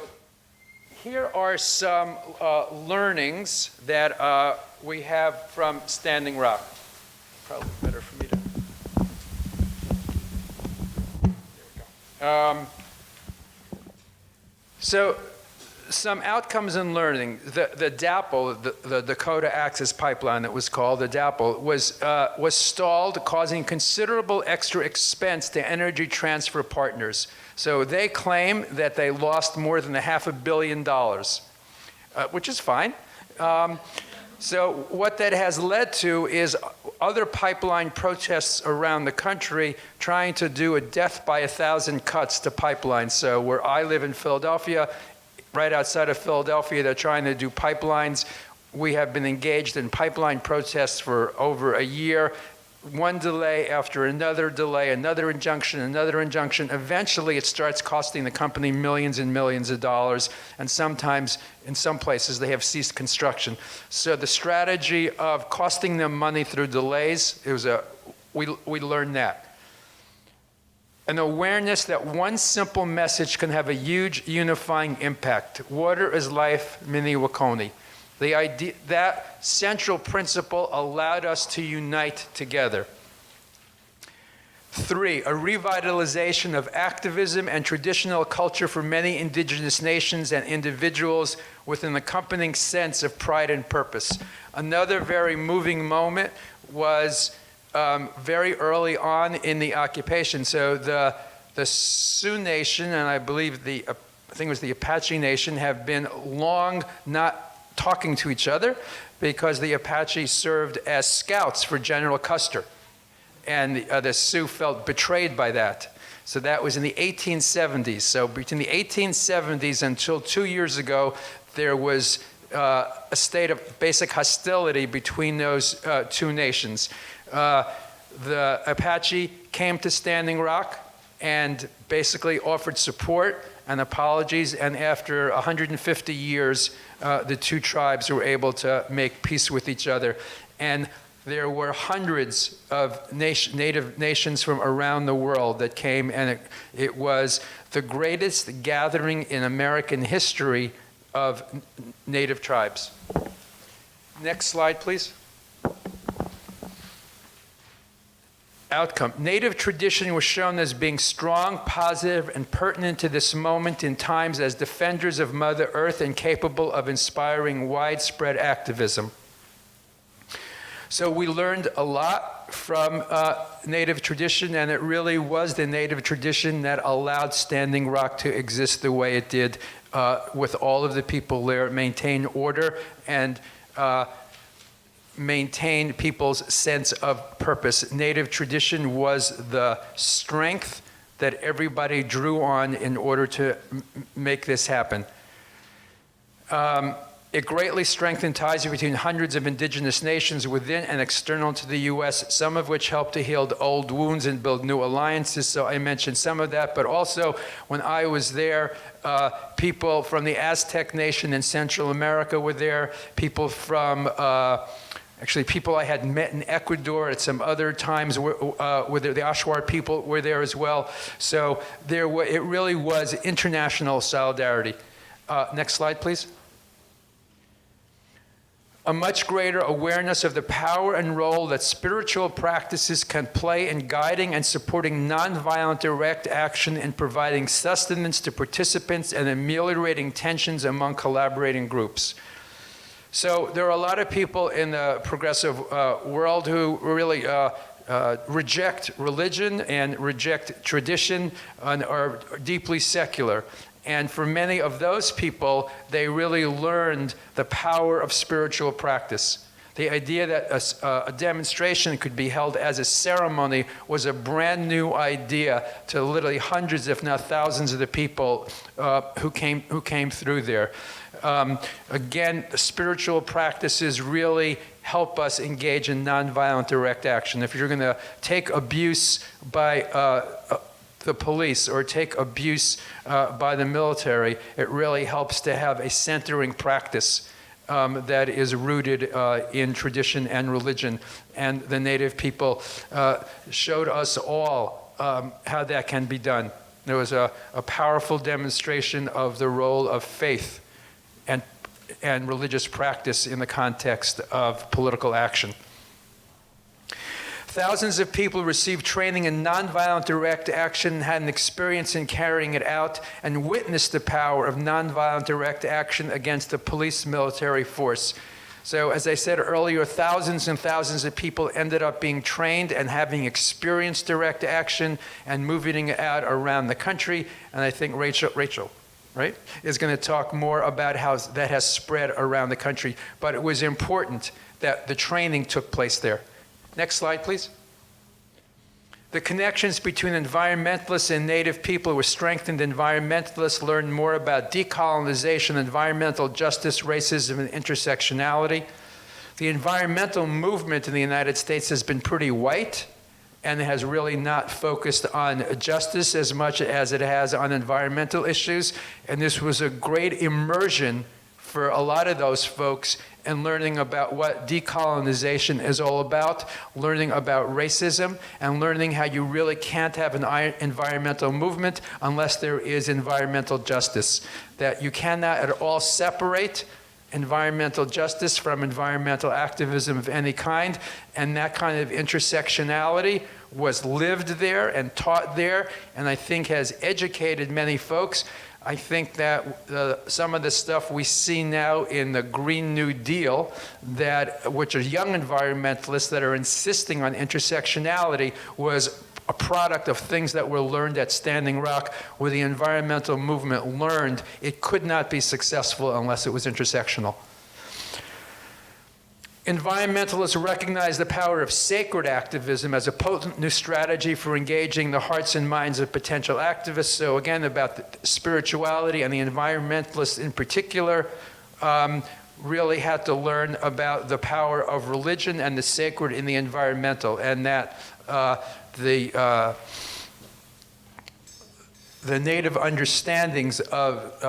here are some learnings that we have from Standing Rock. Probably better for me to. There we go. So some outcomes and learning. The DAPL, the Dakota Access Pipeline that was called, the DAPL, was stalled, causing considerable extra expense to Energy Transfer Partners. So they claim that they lost more than $500 million, which is fine. So what that has led to is other pipeline protests around the country trying to do a death by 1,000 cuts to pipelines. So where I live in Philadelphia, right outside of Philadelphia, they're trying to do pipelines. We have been engaged in pipeline protests for over a year. One delay after another delay, another injunction, another injunction. Eventually, it starts costing the company millions and millions of dollars, and sometimes, in some places, they have ceased construction. So the strategy of costing them money through delays, we learned that. An awareness that one simple message can have a huge unifying impact. Water is life, mini wakoni. The idea, that central principle allowed us to unite together. 3, a revitalization of activism and traditional culture for many indigenous nations and individuals with an accompanying sense of pride and purpose. Another very moving moment was very early on in the occupation. So the Sioux Nation, and I believe I think it was the Apache Nation, have been long not talking to each other because the Apache served as scouts for General Custer. And the Sioux felt betrayed by that. So that was in the 1870s. So between the 1870s until 2 years ago, there was a state of basic hostility between those two nations. The Apache came to Standing Rock and basically offered support and apologies, and after 150 years, the two tribes were able to make peace with each other. And there were hundreds of native nations from around the world that came, and it was the greatest gathering in American history of native tribes. Next slide, please. Outcome. Native tradition was shown as being strong, positive, and pertinent to this moment in times as defenders of Mother Earth and capable of inspiring widespread activism. So we learned a lot from Native tradition, and it really was the Native tradition that allowed Standing Rock to exist the way it did, with all of the people there, maintain order and maintain people's sense of purpose. Native tradition was the strength that everybody drew on in order to make this happen. It greatly strengthened ties between hundreds of indigenous nations within and external to the U.S., some of which helped to heal old wounds and build new alliances. So I mentioned some of that, but also when I was there, people from the Aztec nation in Central America were there, people from actually, people I had met in Ecuador at some other times were there. The Ashwar people were there as well. So it really was international solidarity. Next slide, please. A much greater awareness of the power and role that spiritual practices can play in guiding and supporting nonviolent direct action in providing sustenance to participants and ameliorating tensions among collaborating groups. So there are a lot of people in the progressive world who really reject religion and reject tradition and are deeply secular. And for many of those people, they really learned the power of spiritual practice. The idea that a demonstration could be held as a ceremony was a brand new idea to literally hundreds, if not thousands, of the people who came through there. Again, the spiritual practices really help us engage in nonviolent direct action. If you're going to take abuse by the police or take abuse by the military, it really helps to have a centering practice that is rooted in tradition and religion. And the Native people showed us all how that can be done. There was a powerful demonstration of the role of faith and religious practice in the context of political action. Thousands of people received training in nonviolent direct action, had an experience in carrying it out, and witnessed the power of nonviolent direct action against the police military force. So as I said earlier, thousands and thousands of people ended up being trained and having experienced direct action and moving it out around the country. And I think Rachel, right, is going to talk more about how that has spread around the country. But it was important that the training took place there. Next slide, please. The connections between environmentalists and Native people were strengthened. Environmentalists learned more about decolonization, environmental justice, racism, and intersectionality. The environmental movement in the United States has been pretty white and has really not focused on justice as much as it has on environmental issues. And this was a great immersion for a lot of those folks and learning about what decolonization is all about, learning about racism, and learning how you really can't have an environmental movement unless there is environmental justice. That you cannot at all separate environmental justice from environmental activism of any kind, and that kind of intersectionality was lived there and taught there, and I think has educated many folks. I think that some of the stuff we see now in the Green New Deal, which are young environmentalists that are insisting on intersectionality, was a product of things that were learned at Standing Rock, where the environmental movement learned it could not be successful unless it was intersectional. Environmentalists recognize the power of sacred activism as a potent new strategy for engaging the hearts and minds of potential activists. So again, about the spirituality, and the environmentalists in particular really had to learn about the power of religion and the sacred in the environmental, and that the native understandings of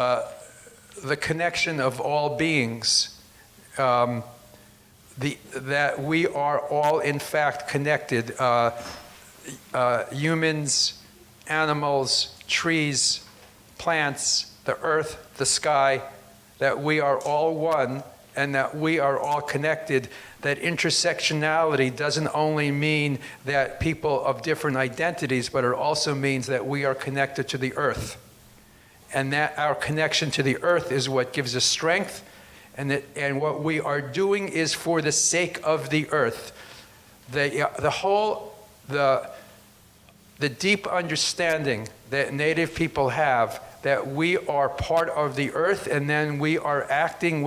the connection of all beings, that we are all in fact connected, humans, animals, trees, plants, the earth, the sky, that we are all one and that we are all connected. That intersectionality doesn't only mean that people of different identities, but it also means that we are connected to the earth. And that our connection to the earth is what gives us strength, and what we are doing is for the sake of the earth. The deep understanding that Native people have that we are part of the earth, and then we are acting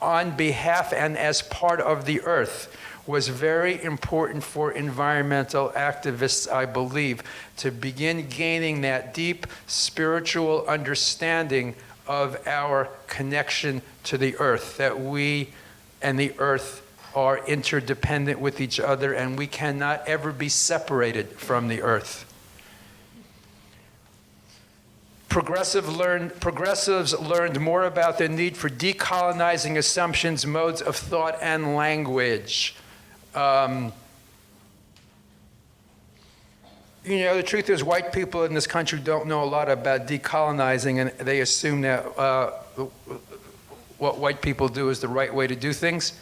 on behalf and as part of the earth, was very important for environmental activists, I believe, to begin gaining that deep spiritual understanding of our connection to the earth, that we and the earth are interdependent with each other and we cannot ever be separated from the earth. Progressives learned more about the need for decolonizing assumptions, modes of thought, and language. The truth is white people in this country don't know a lot about decolonizing, and they assume that what white people do is the right way to do things.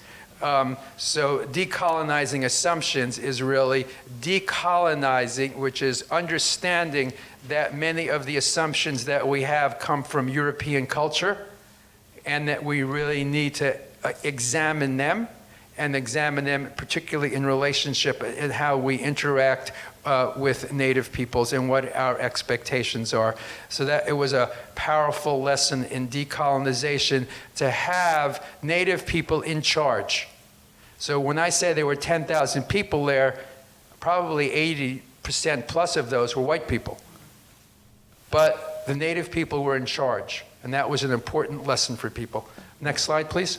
So decolonizing assumptions is really decolonizing, which is understanding that many of the assumptions that we have come from European culture, and that we really need to examine them, and examine them particularly in relationship and how we interact with Native peoples and what our expectations are. So that it was a powerful lesson in decolonization to have Native people in charge. So when I say there were 10,000 people there, probably 80% plus of those were white people. But the Native people were in charge, and that was an important lesson for people. Next slide, please.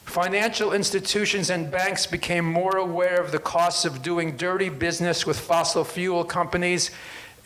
Financial institutions and banks became more aware of the costs of doing dirty business with fossil fuel companies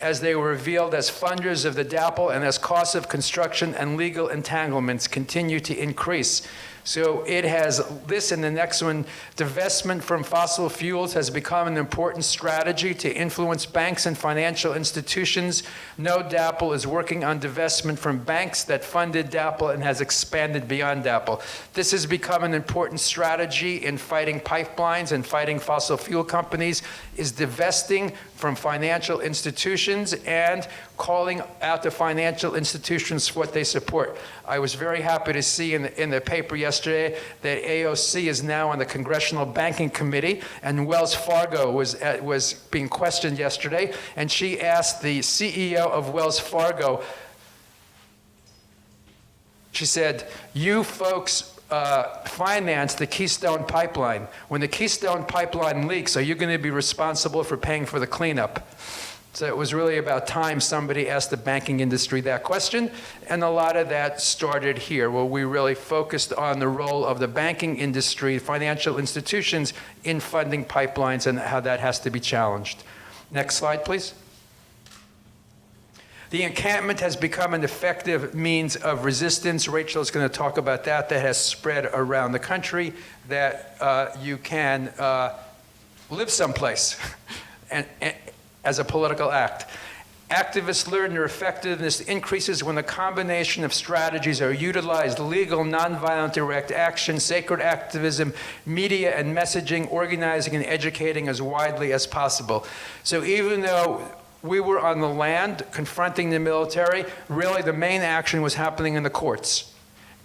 as they were revealed as funders of the DAPL and as costs of construction and legal entanglements continue to increase. So it has this and the next one, divestment from fossil fuels has become an important strategy to influence banks and financial institutions. No DAPL is working on divestment from banks that funded DAPL and has expanded beyond DAPL. This has become an important strategy in fighting pipelines and fighting fossil fuel companies, is divesting from financial institutions and calling out the financial institutions for what they support. I was very happy to see in the paper yesterday that AOC is now on the Congressional Banking Committee, and Wells Fargo was being questioned yesterday, and she asked the CEO of Wells Fargo, she said, "You folks finance the Keystone Pipeline. When the Keystone Pipeline leaks, are you going to be responsible for paying for the cleanup?" So it was really about time somebody asked the banking industry that question, and a lot of that started here, where we really focused on the role of the banking industry, financial institutions, in funding pipelines and how that has to be challenged. Next slide, please. The encampment has become an effective means of resistance. Rachel is going to talk about that. That has spread around the country, that you can live someplace and as a political act. Activists learn their effectiveness increases when the combination of strategies are utilized: legal, nonviolent direct action, sacred activism, media and messaging, organizing and educating as widely as possible. So even though we were on the land confronting the military, really the main action was happening in the courts.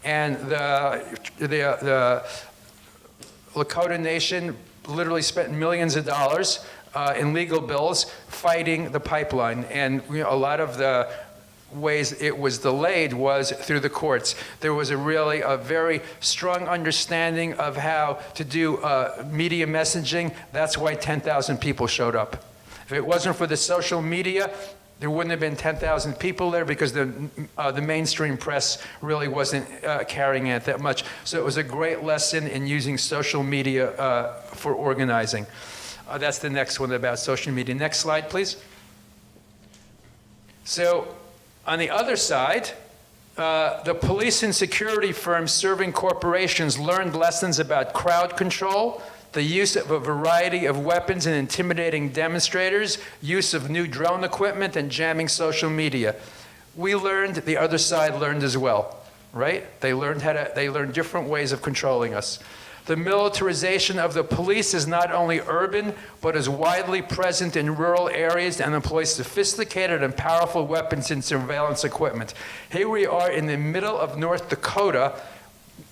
And the Lakota Nation literally spent millions of dollars in legal bills fighting the pipeline. And a lot of the ways it was delayed was through the courts. There was a very strong understanding of how to do media messaging. That's why 10,000 people showed up. If it wasn't for the social media, there wouldn't have been 10,000 people there, because the mainstream press really wasn't carrying it that much. So it was a great lesson in using social media for organizing. That's the next one about social media. Next slide, please. So on the other side, the police and security firms serving corporations learned lessons about crowd control, the use of a variety of weapons and intimidating demonstrators, use of new drone equipment, and jamming social media. We learned, the other side learned as well, right? They learned different ways of controlling us. The militarization of the police is not only urban, but is widely present in rural areas and employs sophisticated and powerful weapons and surveillance equipment. Here we are in the middle of North Dakota,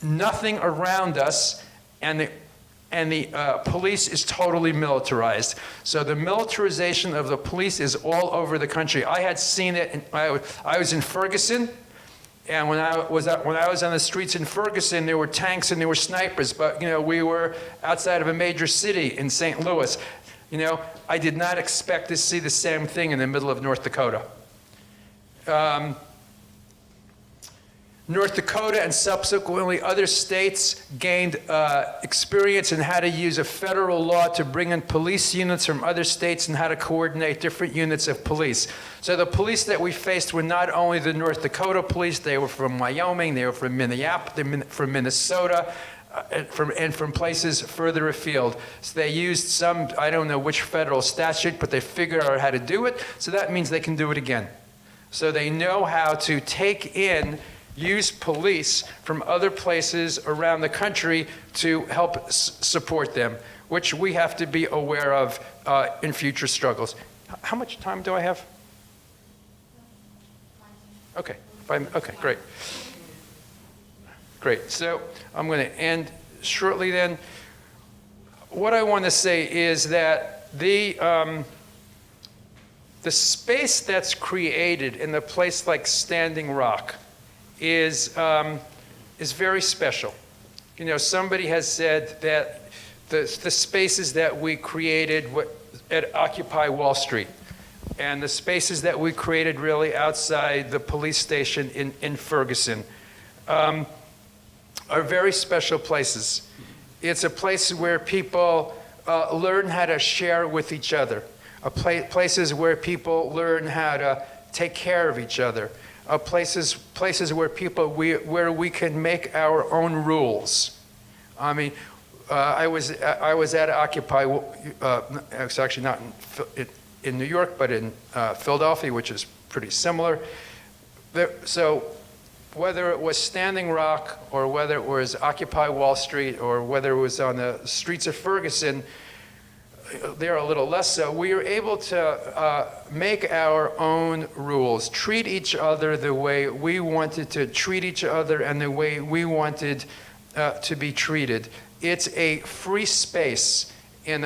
nothing around us, and the police is totally militarized. So the militarization of the police is all over the country. I had seen it, I was in Ferguson, and when I was on the streets in Ferguson, there were tanks and there were snipers, but we were outside of a major city in St. Louis. I did not expect to see the same thing in the middle of North Dakota. North Dakota and subsequently other states gained experience in how to use a federal law to bring in police units from other states and how to coordinate different units of police. So the police that we faced were not only the North Dakota police, they were from Wyoming, they were from Minneapolis, from Minnesota, and from places further afield. So they used some, I don't know which federal statute, but they figured out how to do it, so that means they can do it again. So they know how to use police from other places around the country to help support them, which we have to be aware of in future struggles. How much time do I have? Okay, okay, great. Great, so I'm going to end shortly then. What I want to say is that the space that's created in a place like Standing Rock is very special. Somebody has said that the spaces that we created at Occupy Wall Street and the spaces that we created really outside the police station in Ferguson are very special places. It's a place where people learn how to share with each other, places where people learn how to take care of each other, places where where we can make our own rules. I mean, I was at Occupy. It's actually not in New York, but in Philadelphia, which is pretty similar. So whether it was Standing Rock or whether it was Occupy Wall Street or whether it was on the streets of Ferguson, they're a little less so. We are able to make our own rules, treat each other the way we wanted to treat each other and the way we wanted to be treated. It's a free space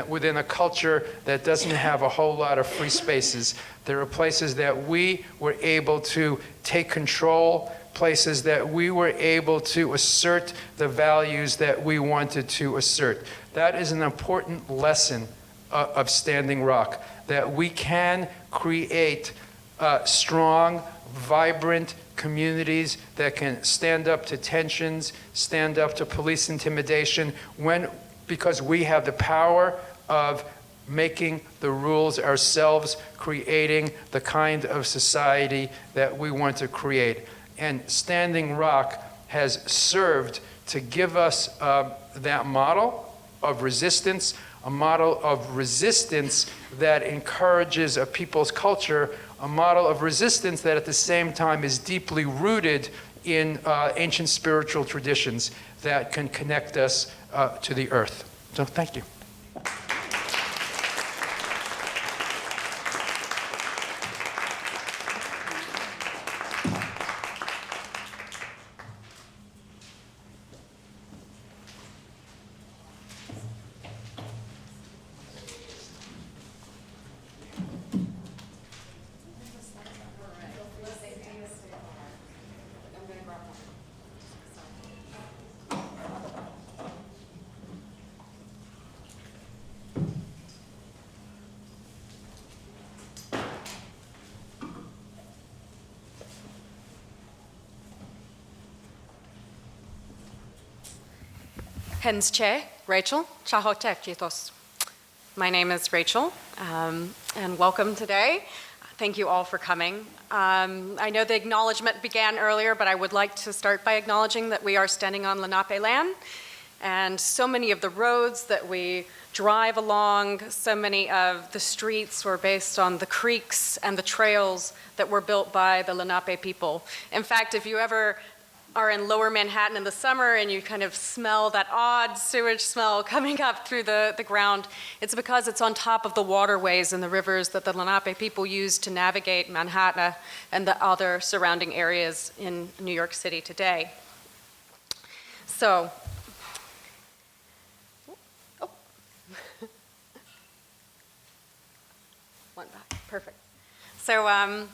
within a culture that doesn't have a whole lot of free spaces. There are places that we were able to take control, places that we were able to assert the values that we wanted to assert. That is an important lesson of Standing Rock, that we can create strong, vibrant communities that can stand up to tensions, stand up to police intimidation, because we have the power of making the rules ourselves, creating the kind of society that we want to create. And Standing Rock has served to give us that model of resistance, a model of resistance that encourages a people's culture, a model of resistance that at the same time is deeply rooted in ancient spiritual traditions that can connect us to the earth. So thank you. Hens Che, Rachel, Chahotek Jitos. My name is Rachel, and welcome today Thank you all for coming. I know the acknowledgement began earlier, but I would like to start by acknowledging that we are standing on Lenape land, and so many of the roads that we drive along, so many of the streets were based on the creeks and the trails that were built by the Lenape people. In fact, if you ever are in lower Manhattan in the summer and you kind of smell that odd sewage smell coming up through the ground, it's because it's on top of the waterways and the rivers that the Lenape people use to navigate Manhattan and the other surrounding areas in New York City today. So, one back, perfect. So,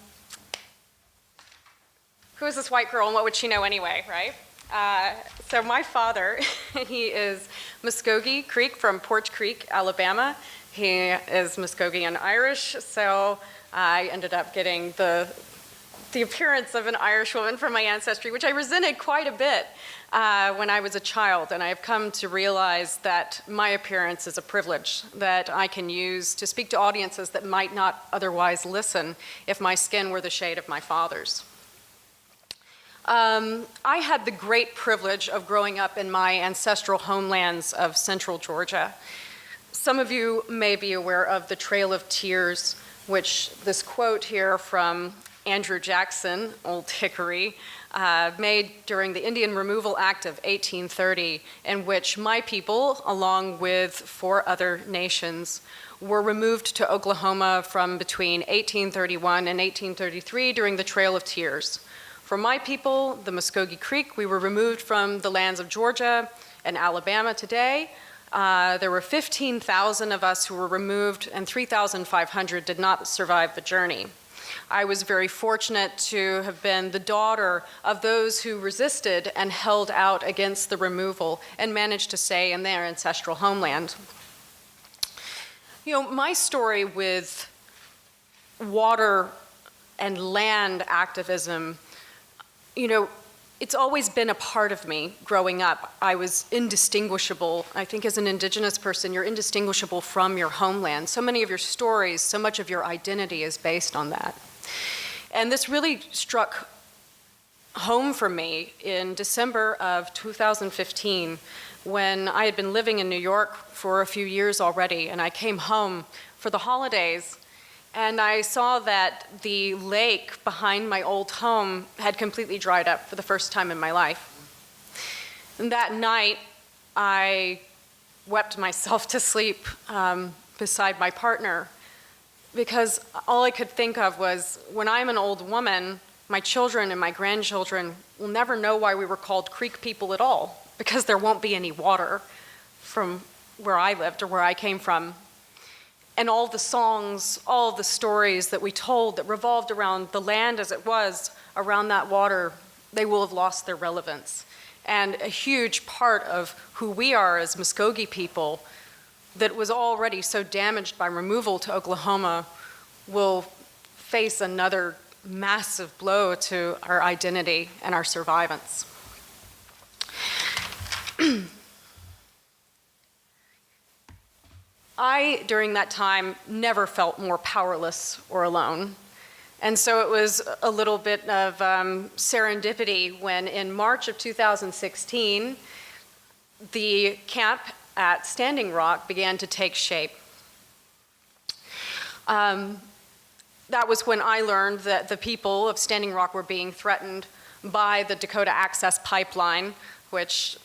who is this white girl and what would she know anyway, right? So my father, he is Muskogee Creek from Porch Creek, Alabama. He is Muskogean Irish, so I ended up getting the appearance of an Irish woman from my ancestry, which I resented quite a bit when I was a child. And I've come to realize that my appearance is a privilege that I can use to speak to audiences that might not otherwise listen if my skin were the shade of my father's. I had the great privilege of growing up in my ancestral homelands of central Georgia. Some of you may be aware of the Trail of Tears, which this quote here from Andrew Jackson, Old Hickory, made during the Indian Removal Act of 1830, in which my people, along with 4 other nations, were removed to Oklahoma from between 1831 and 1833 during the Trail of Tears. For my people, the Muskogee Creek, we were removed from the lands of Georgia and Alabama today. There were 15,000 of us who were removed, and 3,500 did not survive the journey. I was very fortunate to have been the daughter of those who resisted and held out against the removal and managed to stay in their ancestral homeland. You know, my story with water and land activism, you know, it's always been a part of me growing up. I was indistinguishable. I think as an indigenous person, you're indistinguishable from your homeland. So many of your stories, so much of your identity is based on that. And this really struck home for me in December of 2015 when I had been living in New York for a few years already, and I came home for the holidays. And I saw that the lake behind my old home had completely dried up for the first time in my life. And that night, I wept myself to sleep beside my partner, because all I could think of was, when I'm an old woman, my children and my grandchildren will never know why we were called Creek people at all, because there won't be any water from where I lived or where I came from. And all the songs, all the stories that we told that revolved around the land as it was around that water, they will have lost their relevance. And a huge part of who we are as Muskogee people that was already so damaged by removal to Oklahoma will face another massive blow to our identity and our survivance. I, during that time, never felt more powerless or alone. And so it was a little bit of serendipity when in March of 2016, the camp at Standing Rock began to take shape. That was when I learned that the people of Standing Rock were being threatened by the Dakota Access Pipeline, which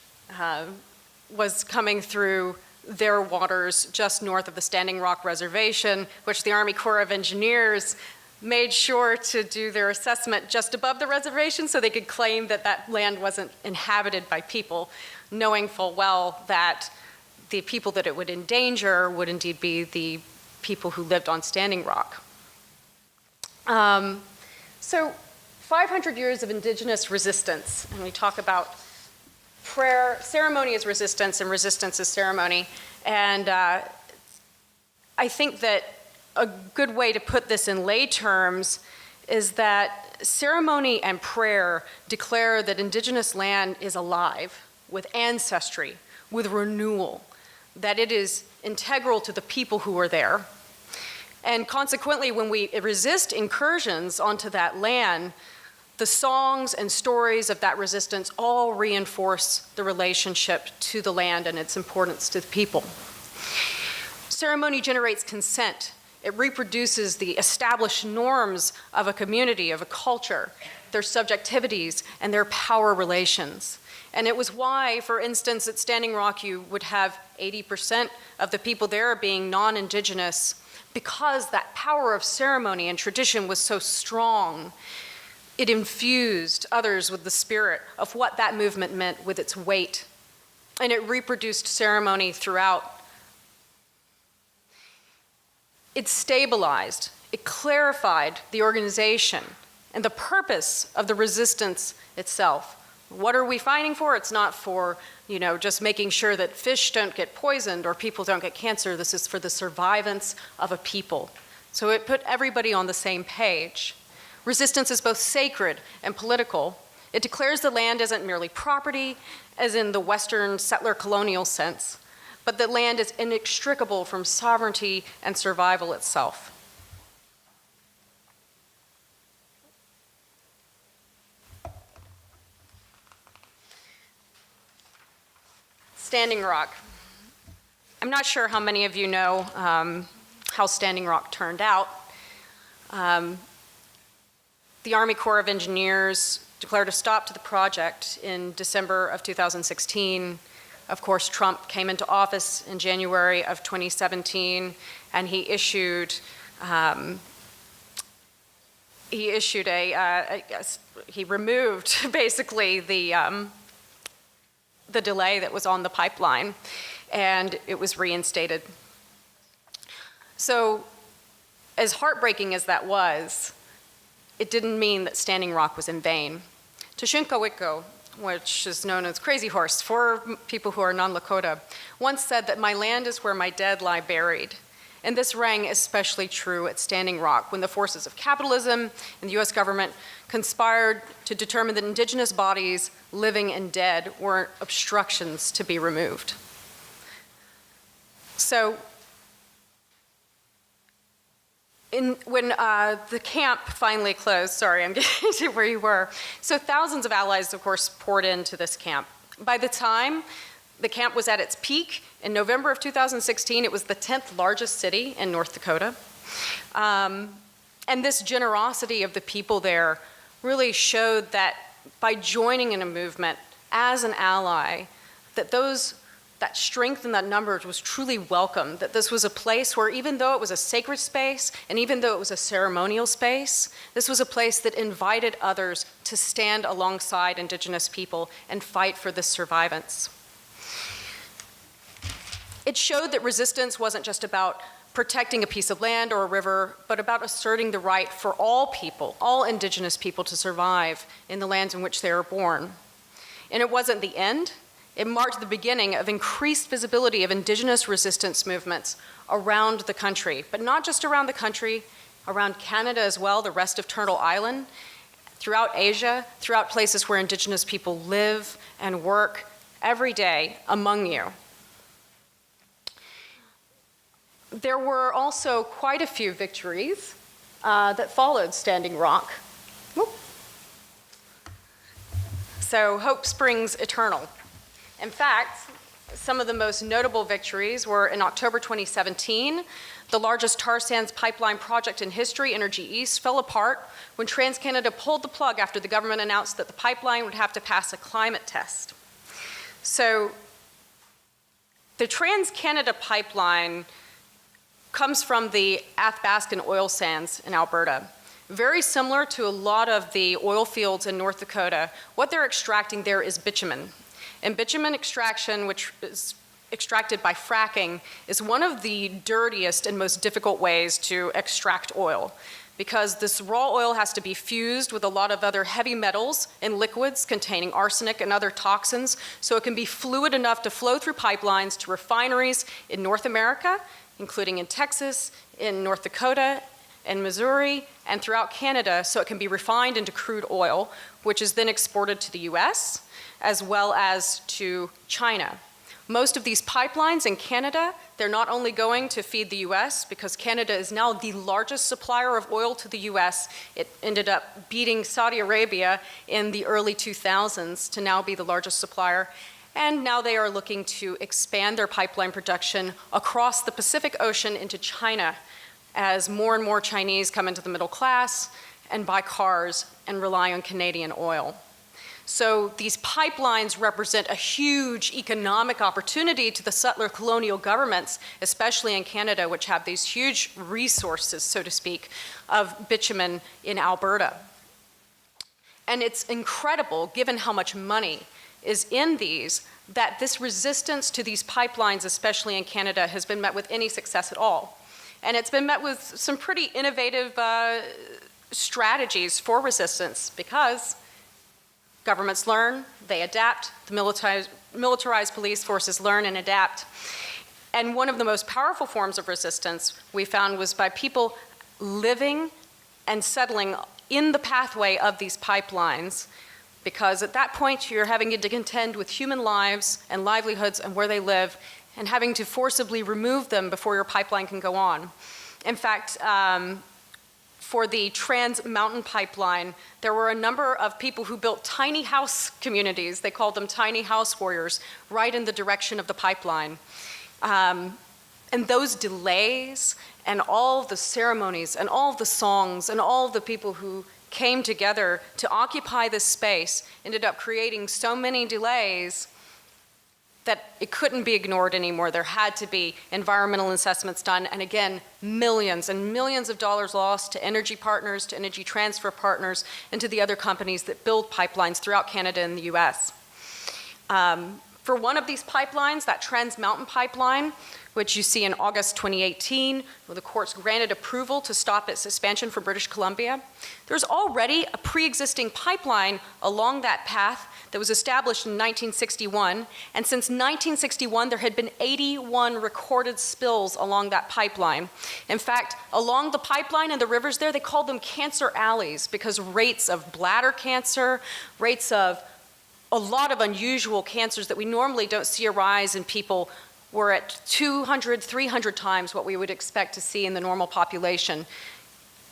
was coming through their waters just north of the Standing Rock Reservation, which the Army Corps of Engineers made sure to do their assessment just above the reservation so they could claim that that land wasn't inhabited by people, knowing full well that the people that it would endanger would indeed be the people who lived on Standing Rock. So 500 years of indigenous resistance, and we talk about prayer, ceremony is resistance, and resistance is ceremony. And I think that a good way to put this in lay terms is that ceremony and prayer declare that indigenous land is alive, with ancestry, with renewal, that it is integral to the people who are there. And consequently, when we resist incursions onto that land, the songs and stories of that resistance all reinforce the relationship to the land and its importance to the people. Ceremony generates consent. It reproduces the established norms of a community, of a culture, their subjectivities, and their power relations. And it was why, for instance, at Standing Rock, you would have 80% of the people there being non-indigenous, because that power of ceremony and tradition was so strong. It infused others with the spirit of what that movement meant with its weight. And it reproduced ceremony throughout. It stabilized, it clarified the organization and the purpose of the resistance itself. What are we fighting for? It's not for, just making sure that fish don't get poisoned or people don't get cancer. This is for the survivance of a people. So it put everybody on the same page. Resistance is both sacred and political. It declares the land isn't merely property, as in the Western settler colonial sense, but that land is inextricable from sovereignty and survival itself. Standing Rock. I'm not sure how many of you know how Standing Rock turned out. The Army Corps of Engineers declared a stop to the project in December of 2016. Of course, Trump came into office in January of 2017, and he removed basically the delay that was on the pipeline, and it was reinstated. So, as heartbreaking as that was, it didn't mean that Standing Rock was in vain. Tashunkawiko, which is known as Crazy Horse for people who are non-Lakota, once said that my land is where my dead lie buried. And this rang especially true at Standing Rock when the forces of capitalism and the US government conspired to determine that indigenous bodies, living and dead, were obstructions to be removed. So, when the camp finally closed, sorry, I'm getting to where you were. So thousands of allies, of course, poured into this camp. By the time the camp was at its peak, in November of 2016, it was the 10th largest city in North Dakota. And this generosity of the people there really showed that by joining in a movement as an ally, that strength in that numbers was truly welcome, that this was a place where even though it was a sacred space and even though it was a ceremonial space, this was a place that invited others to stand alongside indigenous people and fight for this survivance. It showed that resistance wasn't just about protecting a piece of land or a river, but about asserting the right for all people, all indigenous people, to survive in the lands in which they were born. And it wasn't the end. It marked the beginning of increased visibility of indigenous resistance movements around the country, but not just around the country, around Canada as well, the rest of Turtle Island, throughout Asia, throughout places where indigenous people live and work every day among you. There were also quite a few victories that followed Standing Rock. Whoop. So hope springs eternal. In fact, some of the most notable victories were in October 2017, the largest tar sands pipeline project in history, Energy East, fell apart when TransCanada pulled the plug after the government announced that the pipeline would have to pass a climate test. So the TransCanada pipeline comes from the Athabascan oil sands in Alberta. Very similar to a lot of the oil fields in North Dakota, what they're extracting there is bitumen. And bitumen extraction, which is extracted by fracking, is one of the dirtiest and most difficult ways to extract oil, because this raw oil has to be fused with a lot of other heavy metals and liquids containing arsenic and other toxins, so it can be fluid enough to flow through pipelines to refineries in North America, including in Texas, in North Dakota, in Missouri, and throughout Canada, so it can be refined into crude oil, which is then exported to the US, as well as to China. Most of these pipelines in Canada, they're not only going to feed the US, because Canada is now the largest supplier of oil to the US. It ended up beating Saudi Arabia in the early 2000s to now be the largest supplier. And now they are looking to expand their pipeline production across the Pacific Ocean into China as more and more Chinese come into the middle class and buy cars and rely on Canadian oil. So these pipelines represent a huge economic opportunity to the settler colonial governments, especially in Canada, which have these huge resources, so to speak, of bitumen in Alberta. And it's incredible, given how much money is in these, that this resistance to these pipelines, especially in Canada, has been met with any success at all. And it's been met with some pretty innovative strategies for resistance, because governments learn, they adapt, the militarized police forces learn and adapt. And one of the most powerful forms of resistance we found was by people living and settling in the pathway of these pipelines, because at that point you're having to contend with human lives and livelihoods and where they live, and having to forcibly remove them before your pipeline can go on. In fact, for the Trans Mountain Pipeline, there were a number of people who built tiny house communities, they called them tiny house warriors, right in the direction of the pipeline. And those delays and all the ceremonies and all the songs and all the people who came together to occupy this space ended up creating so many delays that it couldn't be ignored anymore. There had to be environmental assessments done, and again, millions and millions of dollars lost to energy partners, to energy transfer partners, and to the other companies that build pipelines throughout Canada and the US. For one of these pipelines, that Trans Mountain Pipeline, which you see in August 2018, where the courts granted approval to stop its expansion for British Columbia, there's already a pre-existing pipeline along that path that was established in 1961, and since 1961 there had been 81 recorded spills along that pipeline. In fact, along the pipeline and the rivers there, they called them cancer alleys, because rates of bladder cancer, rates of a lot of unusual cancers that we normally don't see arise in people were at 200, 300 times what we would expect to see in the normal population.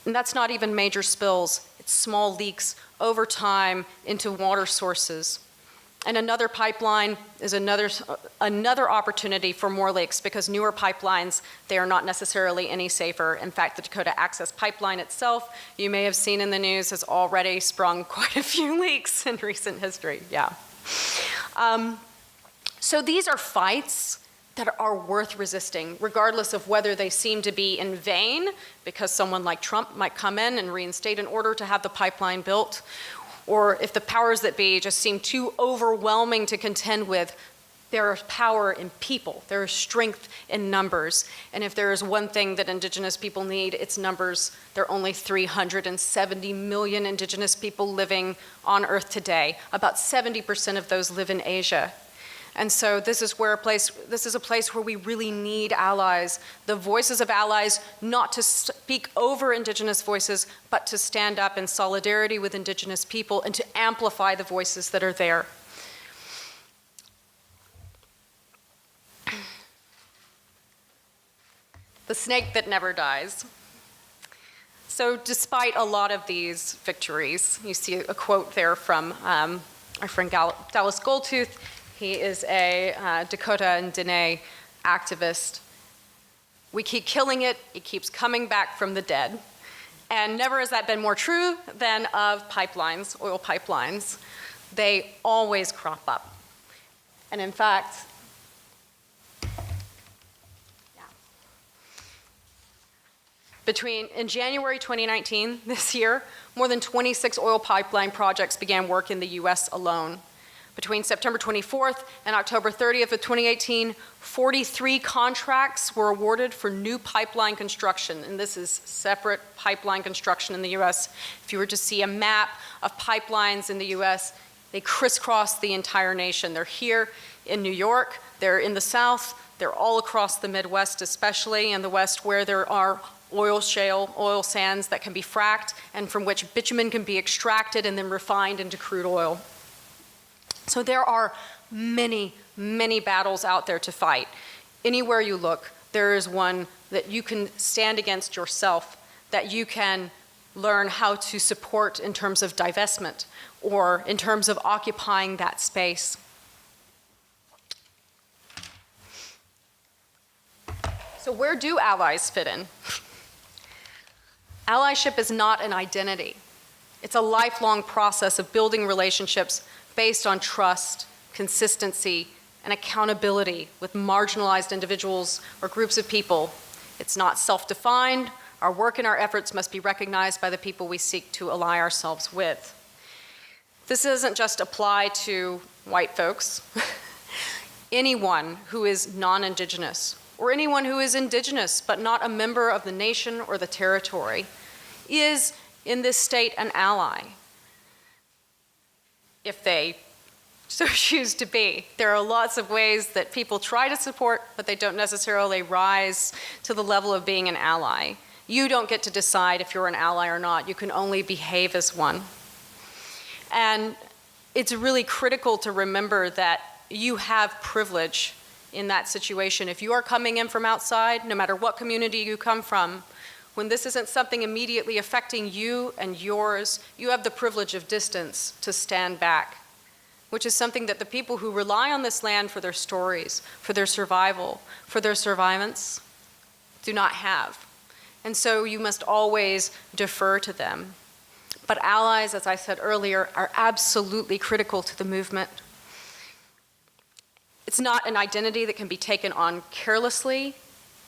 And that's not even major spills, it's small leaks over time into water sources. And another pipeline is another opportunity for more leaks, because newer pipelines, they are not necessarily any safer. In fact, the Dakota Access Pipeline itself, you may have seen in the news, has already sprung quite a few leaks in recent history, yeah. So these are fights that are worth resisting, regardless of whether they seem to be in vain, because someone like Trump might come in and reinstate an order to have the pipeline built, or if the powers that be just seem too overwhelming to contend with. There is power in people, there is strength in numbers, and if there is one thing that Indigenous people need, it's numbers. There are only 370 million Indigenous people living on Earth today. About 70% of those live in Asia. And so this is a place where we really need allies, the voices of allies, not to speak over Indigenous voices, but to stand up in solidarity with Indigenous people and to amplify the voices that are there. The snake that never dies. So despite a lot of these victories, you see a quote there from our friend Dallas Goldtooth. He is a Dakota and Dene activist. We keep killing it, it keeps coming back from the dead. And never has that been more true than of pipelines, oil pipelines. They always crop up. And in fact, in January 2019, this year, more than 26 oil pipeline projects began work in the US alone. Between September 24th and October 30th of 2018, 43 contracts were awarded for new pipeline construction, and this is separate pipeline construction in the US. If you were to see a map of pipelines in the US, they crisscross the entire nation. They're here in New York, they're in the South, they're all across the Midwest, especially in the West, where there are oil shale, oil sands that can be fracked and from which bitumen can be extracted and then refined into crude oil. So there are many, many battles out there to fight. Anywhere you look, there is one that you can stand against yourself, that you can learn how to support in terms of divestment or in terms of occupying that space. So where do allies fit in? Allyship is not an identity. It's a lifelong process of building relationships based on trust, consistency, and accountability with marginalized individuals or groups of people. It's not self-defined. Our work and our efforts must be recognized by the people we seek to ally ourselves with. This doesn't just apply to white folks. Anyone who is non-Indigenous, or anyone who is Indigenous but not a member of the nation or the territory, is in this state an ally, if they so choose to be. There are lots of ways that people try to support, but they don't necessarily rise to the level of being an ally. You don't get to decide if you're an ally or not. You can only behave as one. And it's really critical to remember that you have privilege in that situation. If you are coming in from outside, no matter what community you come from, when this isn't something immediately affecting you and yours, you have the privilege of distance to stand back, which is something that the people who rely on this land for their stories, for their survival, for their survivance, do not have. And so you must always defer to them. But allies, as I said earlier, are absolutely critical to the movement. It's not an identity that can be taken on carelessly,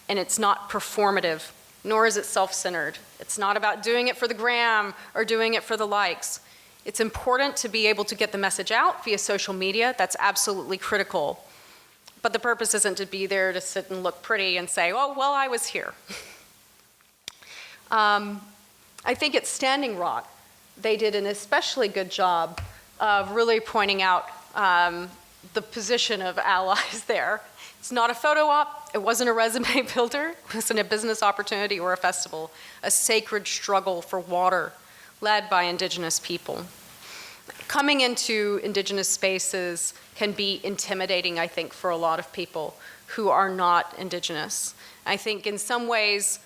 and it's not performative, nor is it self-centered. It's not about doing it for the gram or doing it for the likes. It's important to be able to get the message out via social media. That's absolutely critical. But the purpose isn't to be there to sit and look pretty and say, oh, well, I was here. I think at Standing Rock, they did an especially good job of really pointing out the position of allies there. It's not a photo op, it wasn't a resume builder, it wasn't a business opportunity or a festival, a sacred struggle for water led by Indigenous people. Coming into Indigenous spaces can be intimidating, I think, for a lot of people who are not Indigenous. I think in some ways,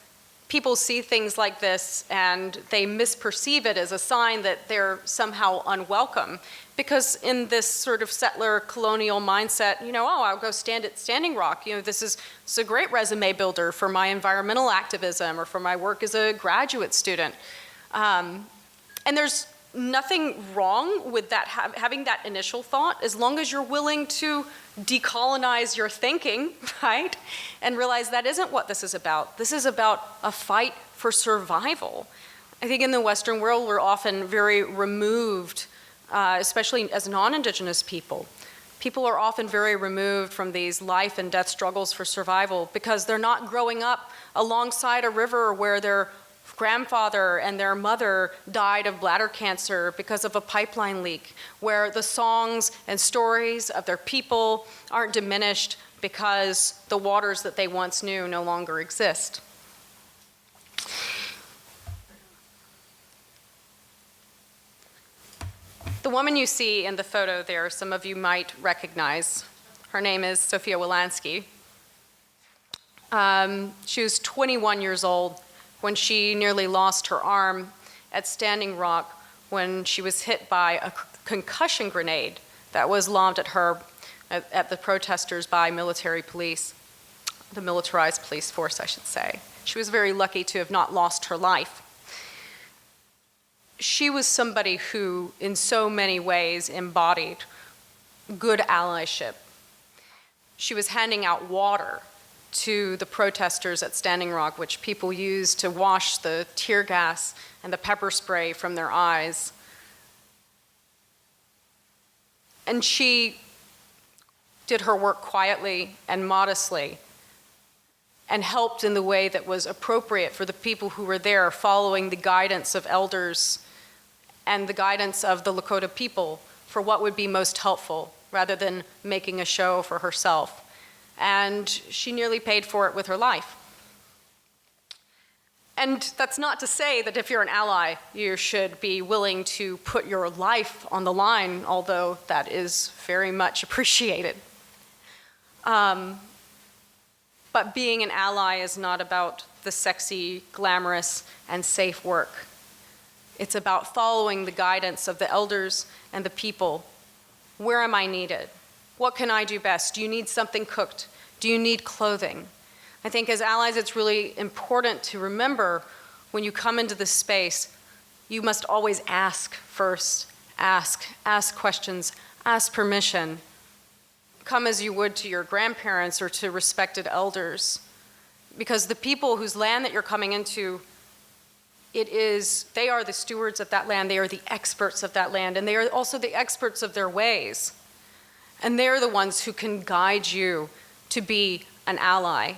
people see things like this and they misperceive it as a sign that they're somehow unwelcome. Because in this sort of settler colonial mindset, you know, oh, I'll go stand at Standing Rock. You know, this is a great resume builder for my environmental activism or for my work as a graduate student. And there's nothing wrong with that, having that initial thought, as long as you're willing to decolonize your thinking, right? And realize that isn't what this is about. This is about a fight for survival. I think in the Western world, we're often very removed, especially as non-Indigenous people. People are often very removed from these life and death struggles for survival because they're not growing up alongside a river where their grandfather and their mother died of bladder cancer because of a pipeline leak, where the songs and stories of their people aren't diminished because the waters that they once knew no longer exist. The woman you see in the photo there, some of you might recognize. Her name is Sophia Wilansky. She was 21 years old when she nearly lost her arm at Standing Rock when she was hit by a concussion grenade that was lobbed at her, at the protesters by military police, the militarized police force, I should say. She was very lucky to have not lost her life. She was somebody who, in so many ways, embodied good allyship. She was handing out water to the protesters at Standing Rock, which people used to wash the tear gas and the pepper spray from their eyes. And she did her work quietly and modestly and helped in the way that was appropriate for the people who were there, following the guidance of elders and the guidance of the Lakota people for what would be most helpful, rather than making a show for herself. And she nearly paid for it with her life. And that's not to say that if you're an ally, you should be willing to put your life on the line, although that is very much appreciated. But being an ally is not about the sexy, glamorous, and safe work. It's about following the guidance of the elders and the people. Where am I needed? What can I do best? Do you need something cooked? Do you need clothing? I think as allies, it's really important to remember when you come into this space, you must always ask first. Ask questions, ask permission. Come as you would to your grandparents or to respected elders. Because the people whose land that you're coming into, they are the stewards of that land, they are the experts of that land, and they are also the experts of their ways. And they're the ones who can guide you to be an ally.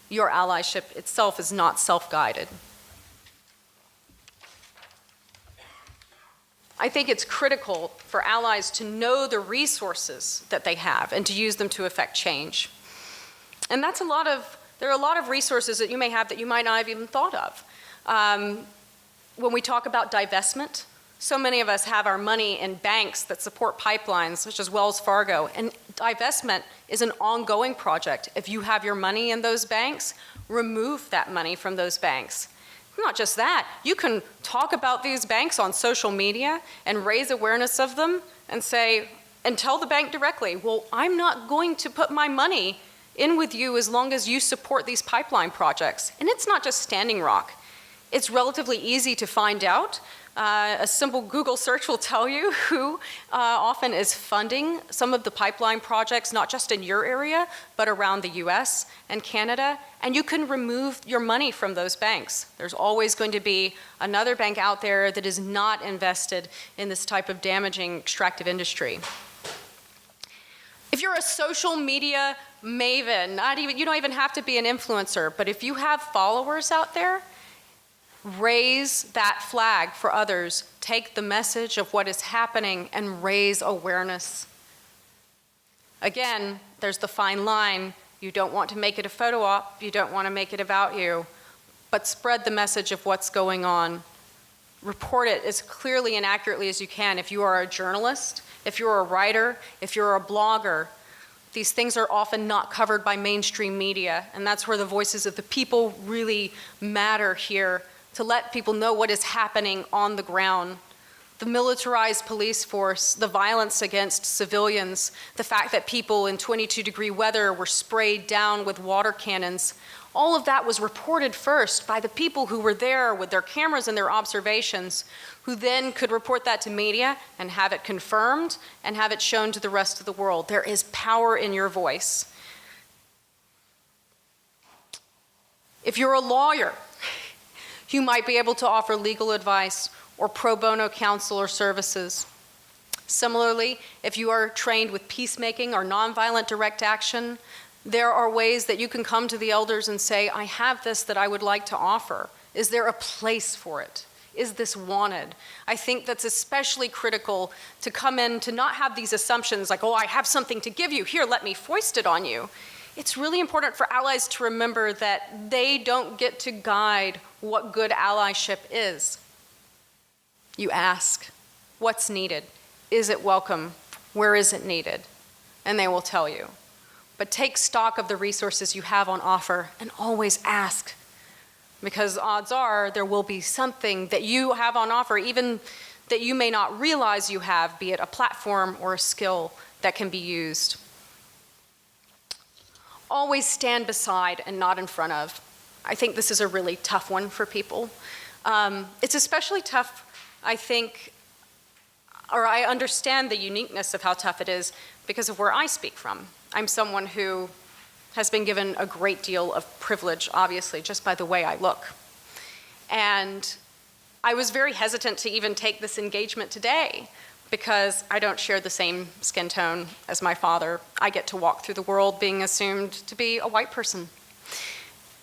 Your allyship itself is not self-guided. I think it's critical for allies to know the resources that they have and to use them to affect change. And there are a lot of resources that you may have that you might not have even thought of. When we talk about divestment, so many of us have our money in banks that support pipelines, such as Wells Fargo, and divestment is an ongoing project. If you have your money in those banks, remove that money from those banks. Not just that, you can talk about these banks on social media and raise awareness of them and tell the bank directly, well, I'm not going to put my money in with you as long as you support these pipeline projects. And it's not just Standing Rock. It's relatively easy to find out. A simple Google search will tell you who often is funding some of the pipeline projects, not just in your area, but around the US and Canada, and you can remove your money from those banks. There's always going to be another bank out there that is not invested in this type of damaging extractive industry. If you're a social media maven, you don't even have to be an influencer, but if you have followers out there, raise that flag for others. Take the message of what is happening and raise awareness. Again, there's the fine line. You don't want to make it a photo op. You don't want to make it about you. But spread the message of what's going on. Report it as clearly and accurately as you can. If you are a journalist, if you're a writer, if you're a blogger, these things are often not covered by mainstream media, and that's where the voices of the people really matter here, to let people know what is happening on the ground. The militarized police force, the violence against civilians, the fact that people in 22-degree weather were sprayed down with water cannons, all of that was reported first by the people who were there with their cameras and their observations, who then could report that to media and have it confirmed and have it shown to the rest of the world. There is power in your voice. If you're a lawyer, you might be able to offer legal advice or pro bono counsel or services. Similarly, if you are trained with peacemaking or nonviolent direct action, there are ways that you can come to the elders and say, I have this that I would like to offer. Is there a place for it? Is this wanted? I think that's especially critical to come in, to not have these assumptions like, oh, I have something to give you, here, let me foist it on you. It's really important for allies to remember that they don't get to guide what good allyship is. You ask, what's needed? Is it welcome? Where is it needed? And they will tell you. But take stock of the resources you have on offer and always ask, because odds are there will be something that you have on offer, even that you may not realize you have, be it a platform or a skill that can be used. Always stand beside and not in front of. I think this is a really tough one for people. It's especially tough, I think, or I understand the uniqueness of how tough it is because of where I speak from. I'm someone who has been given a great deal of privilege, obviously, just by the way I look. And I was very hesitant to even take this engagement today because I don't share the same skin tone as my father. I get to walk through the world being assumed to be a white person.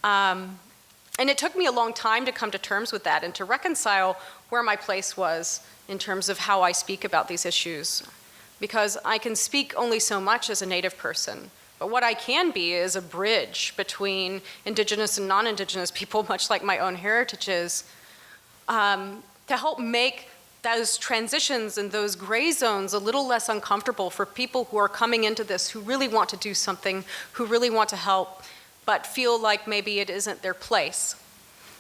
And it took me a long time to come to terms with that and to reconcile where my place was in terms of how I speak about these issues. Because I can speak only so much as a Native person, But what I can be is a bridge between indigenous and non-indigenous people, much like my own heritage is, to help make those transitions and those gray zones a little less uncomfortable for people who are coming into this, who really want to do something, who really want to help, but feel like maybe it isn't their place.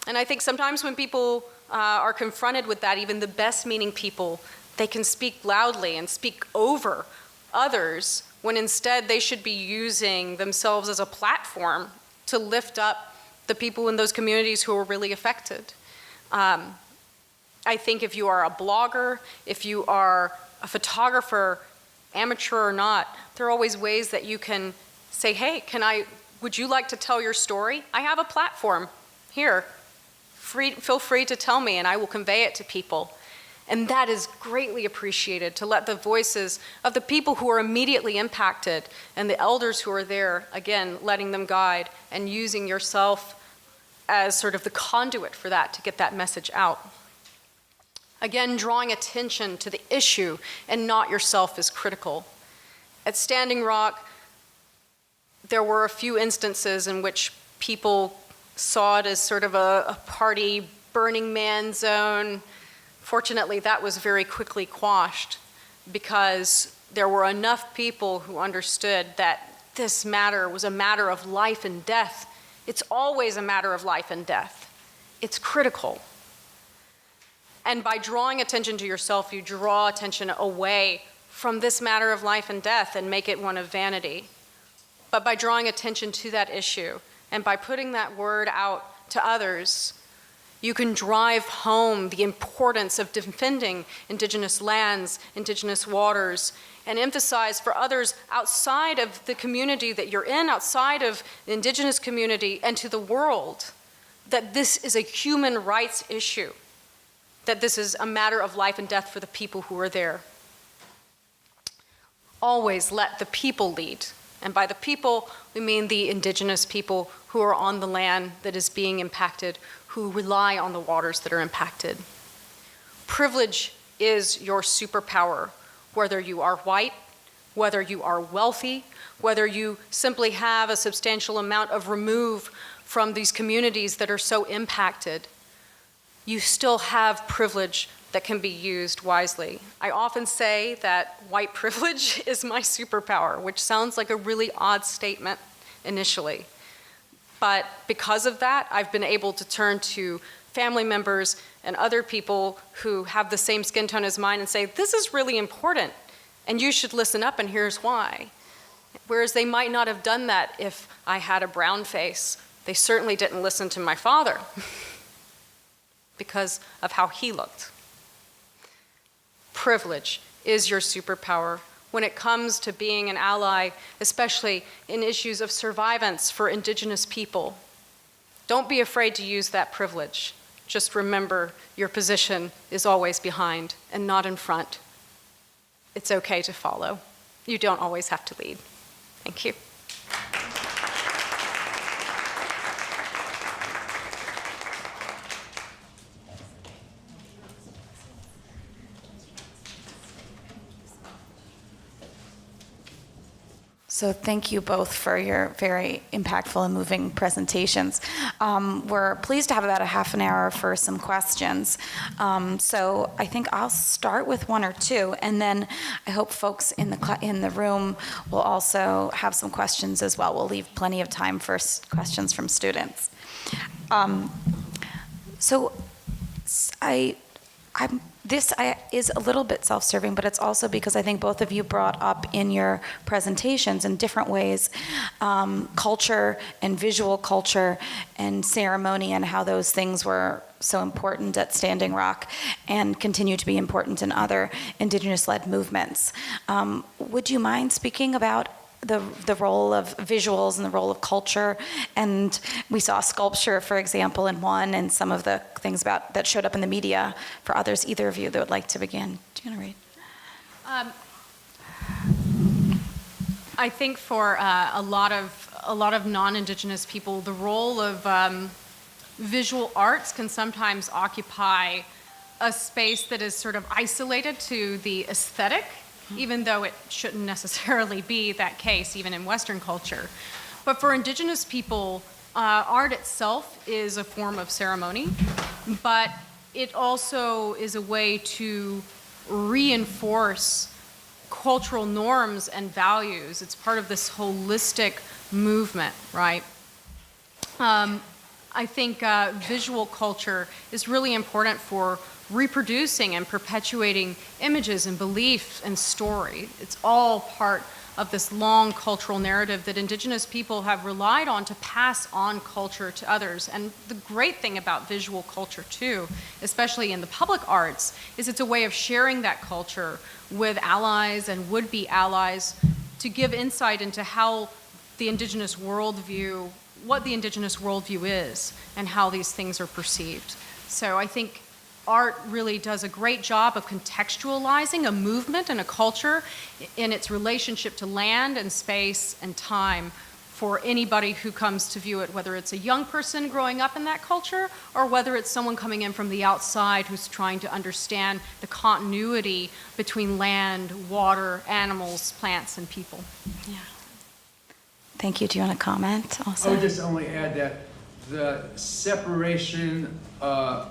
And I think sometimes when people are confronted with that, even the best meaning people, they can speak loudly and speak over others when instead they should be using themselves as a platform to lift up the people in those communities who are really affected. I think if you are a blogger, if you are a photographer, amateur or not, there are always ways that you can say, hey, would you like to tell your story? I have a platform here. Feel free to tell me and I will convey it to people. And that is greatly appreciated, to let the voices of the people who are immediately impacted and the elders who are there, again, letting them guide and using yourself as sort of the conduit for that to get that message out. Again, drawing attention to the issue and not yourself is critical. At Standing Rock, there were a few instances in which people saw it as sort of a party Burning Man zone. Fortunately, that was very quickly quashed because there were enough people who understood that this matter was a matter of life and death. It's always a matter of life and death. It's critical. And by drawing attention to yourself, you draw attention away from this matter of life and death and make it one of vanity. But by drawing attention to that issue and by putting that word out to others, you can drive home the importance of defending indigenous lands, indigenous waters, and emphasize for others outside of the community that you're in, outside of the indigenous community, and to the world, that this is a human rights issue, that this is a matter of life and death for the people who are there. Always let the people lead. And by the people, we mean the indigenous people who are on the land that is being impacted, who rely on the waters that are impacted. Privilege is your superpower, whether you are white, whether you are wealthy, whether you simply have a substantial amount of remove from these communities that are so impacted. You still have privilege that can be used wisely. I often say that white privilege is my superpower, which sounds like a really odd statement initially. But because of that, I've been able to turn to family members and other people who have the same skin tone as mine and say, this is really important, and you should listen up, and here's why. Whereas they might not have done that if I had a brown face. They certainly didn't listen to my father because of how he looked. Privilege is your superpower when it comes to being an ally, especially in issues of survivance for indigenous people. Don't be afraid to use that privilege. Just remember your position is always behind and not in front. It's okay to follow. You don't always have to lead. Thank you. So thank you both for your very impactful and moving presentations. We're pleased to have about a half an hour for some questions. So I think I'll start with one or two, and then I hope folks in the room will also have some questions as well. We'll leave plenty of time for questions from students. This is a little bit self-serving, but it's also because I think both of you brought up in your presentations in different ways culture and visual culture and ceremony and how those things were so important at Standing Rock and continue to be important in other Indigenous-led movements. Would you mind speaking about the role of visuals and the role of culture? And we saw sculpture, for example, in one, and some of the things about that showed up in the media for others. Either of you that would like to begin? Do you want to read? I think for a lot of non-Indigenous people, the role of visual arts can sometimes occupy a space that is sort of isolated to the aesthetic even though it shouldn't necessarily be that case, even in Western culture. But for indigenous people, art itself is a form of ceremony, but it also is a way to reinforce cultural norms and values. It's part of this holistic movement, right? I think visual culture is really important for reproducing and perpetuating images and belief and story. It's all part of this long cultural narrative that indigenous people have relied on to pass on culture to others. And the great thing about visual culture too, especially in the public arts, is it's a way of sharing that culture with allies and would-be allies to give insight into how the indigenous worldview, what the indigenous worldview is and how these things are perceived. So I think art really does a great job of contextualizing a movement and a culture in its relationship to land and space and time for anybody who comes to view it, whether it's a young person growing up in that culture or whether it's someone coming in from the outside who's trying to understand the continuity between land, water, animals, plants, and people. Yeah. Thank you. Do you want to comment also? I would just only add that the separation of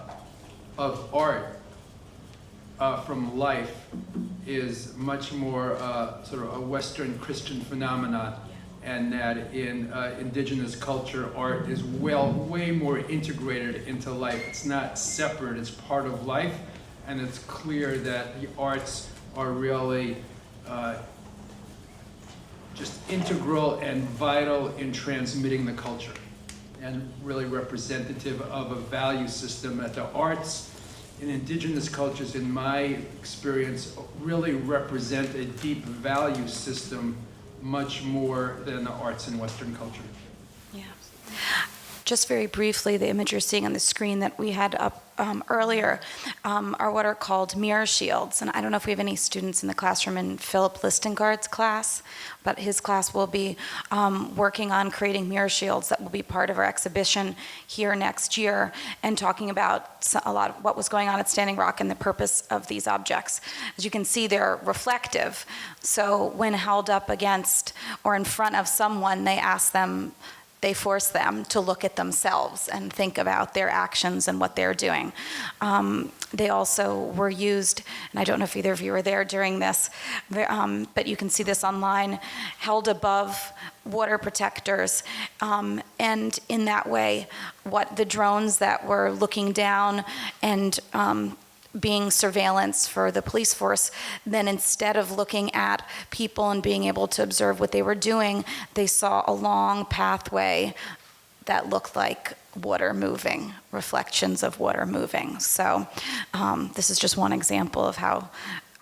art from life is much more sort of a Western Christian phenomenon, and that in indigenous culture, art is way more integrated into life. It's not separate, it's part of life, and it's clear that the arts are really just integral and vital in transmitting the culture, and really representative of a value system that the arts in indigenous cultures, in my experience, really represent a deep value system much more than the arts in Western culture. Yeah. Just very briefly, the image you're seeing on the screen that we had up earlier are what are called mirror shields. And I don't know if we have any students in the classroom in Philip Listingard's class, but his class will be working on creating mirror shields that will be part of our exhibition here next year, and talking about a lot of what was going on at Standing Rock and the purpose of these objects. As you can see, they're reflective. So when held up against or in front of someone, they force them to look at themselves and think about their actions and what they're doing. They also were used, and I don't know if either of you were there during this, but you can see this online, held above water protectors. And in that way, what the drones that were looking down and being surveillance for the police force, then instead of looking at people and being able to observe what they were doing, they saw a long pathway that looked like water moving, reflections of water moving. So this is just one example of how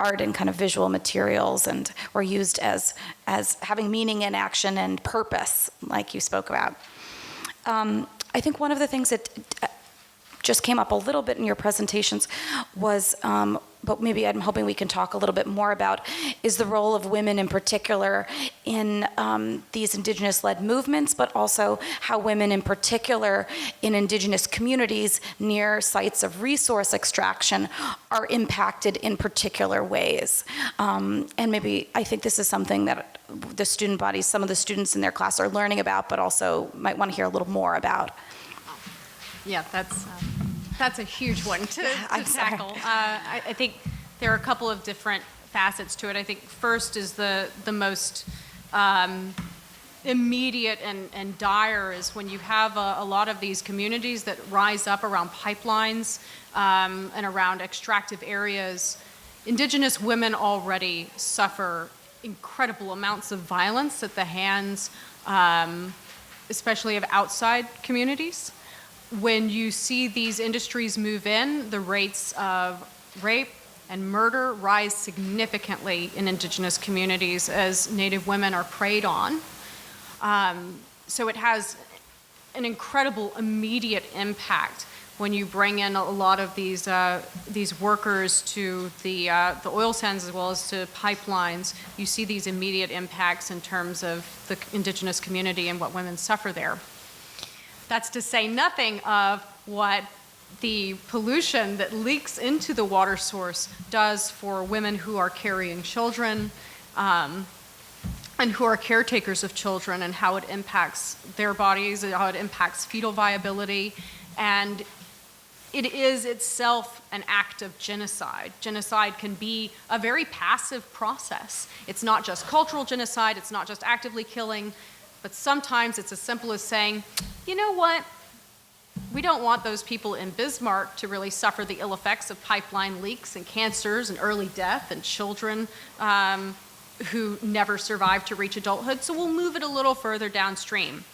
art and kind of visual materials and were used as having meaning and action and purpose, like you spoke about. I think one of the things that just came up a little bit in your presentations was, but maybe I'm hoping we can talk a little bit more about, is the role of women in particular in these indigenous-led movements, but also how women in particular in indigenous communities near sites of resource extraction are impacted in particular ways. And maybe I think this is something that the student bodies, some of the students in their class are learning about, but also might want to hear a little more about. Yeah, that's a huge one to tackle. I think there are a couple of different facets to it. I think first is the most immediate and dire is when you have a lot of these communities that rise up around pipelines and around extractive areas. Indigenous women already suffer incredible amounts of violence at the hands, especially of outside communities. When you see these industries move in, the rates of rape and murder rise significantly in indigenous communities as Native women are preyed on. So it has an incredible immediate impact when you bring in a lot of these workers to the oil sands as well as to pipelines. You see these immediate impacts in terms of the indigenous community and what women suffer there. That's to say nothing of what the pollution that leaks into the water source does for women who are carrying children and who are caretakers of children, and how it impacts their bodies and how it impacts fetal viability. And it is itself an act of genocide. Genocide can be a very passive process. It's not just cultural genocide, it's not just actively killing, but sometimes it's as simple as saying, you know what? We don't want those people in Bismarck to really suffer the ill effects of pipeline leaks and cancers and early death and children who never survive to reach adulthood, so we'll move it a little further downstream.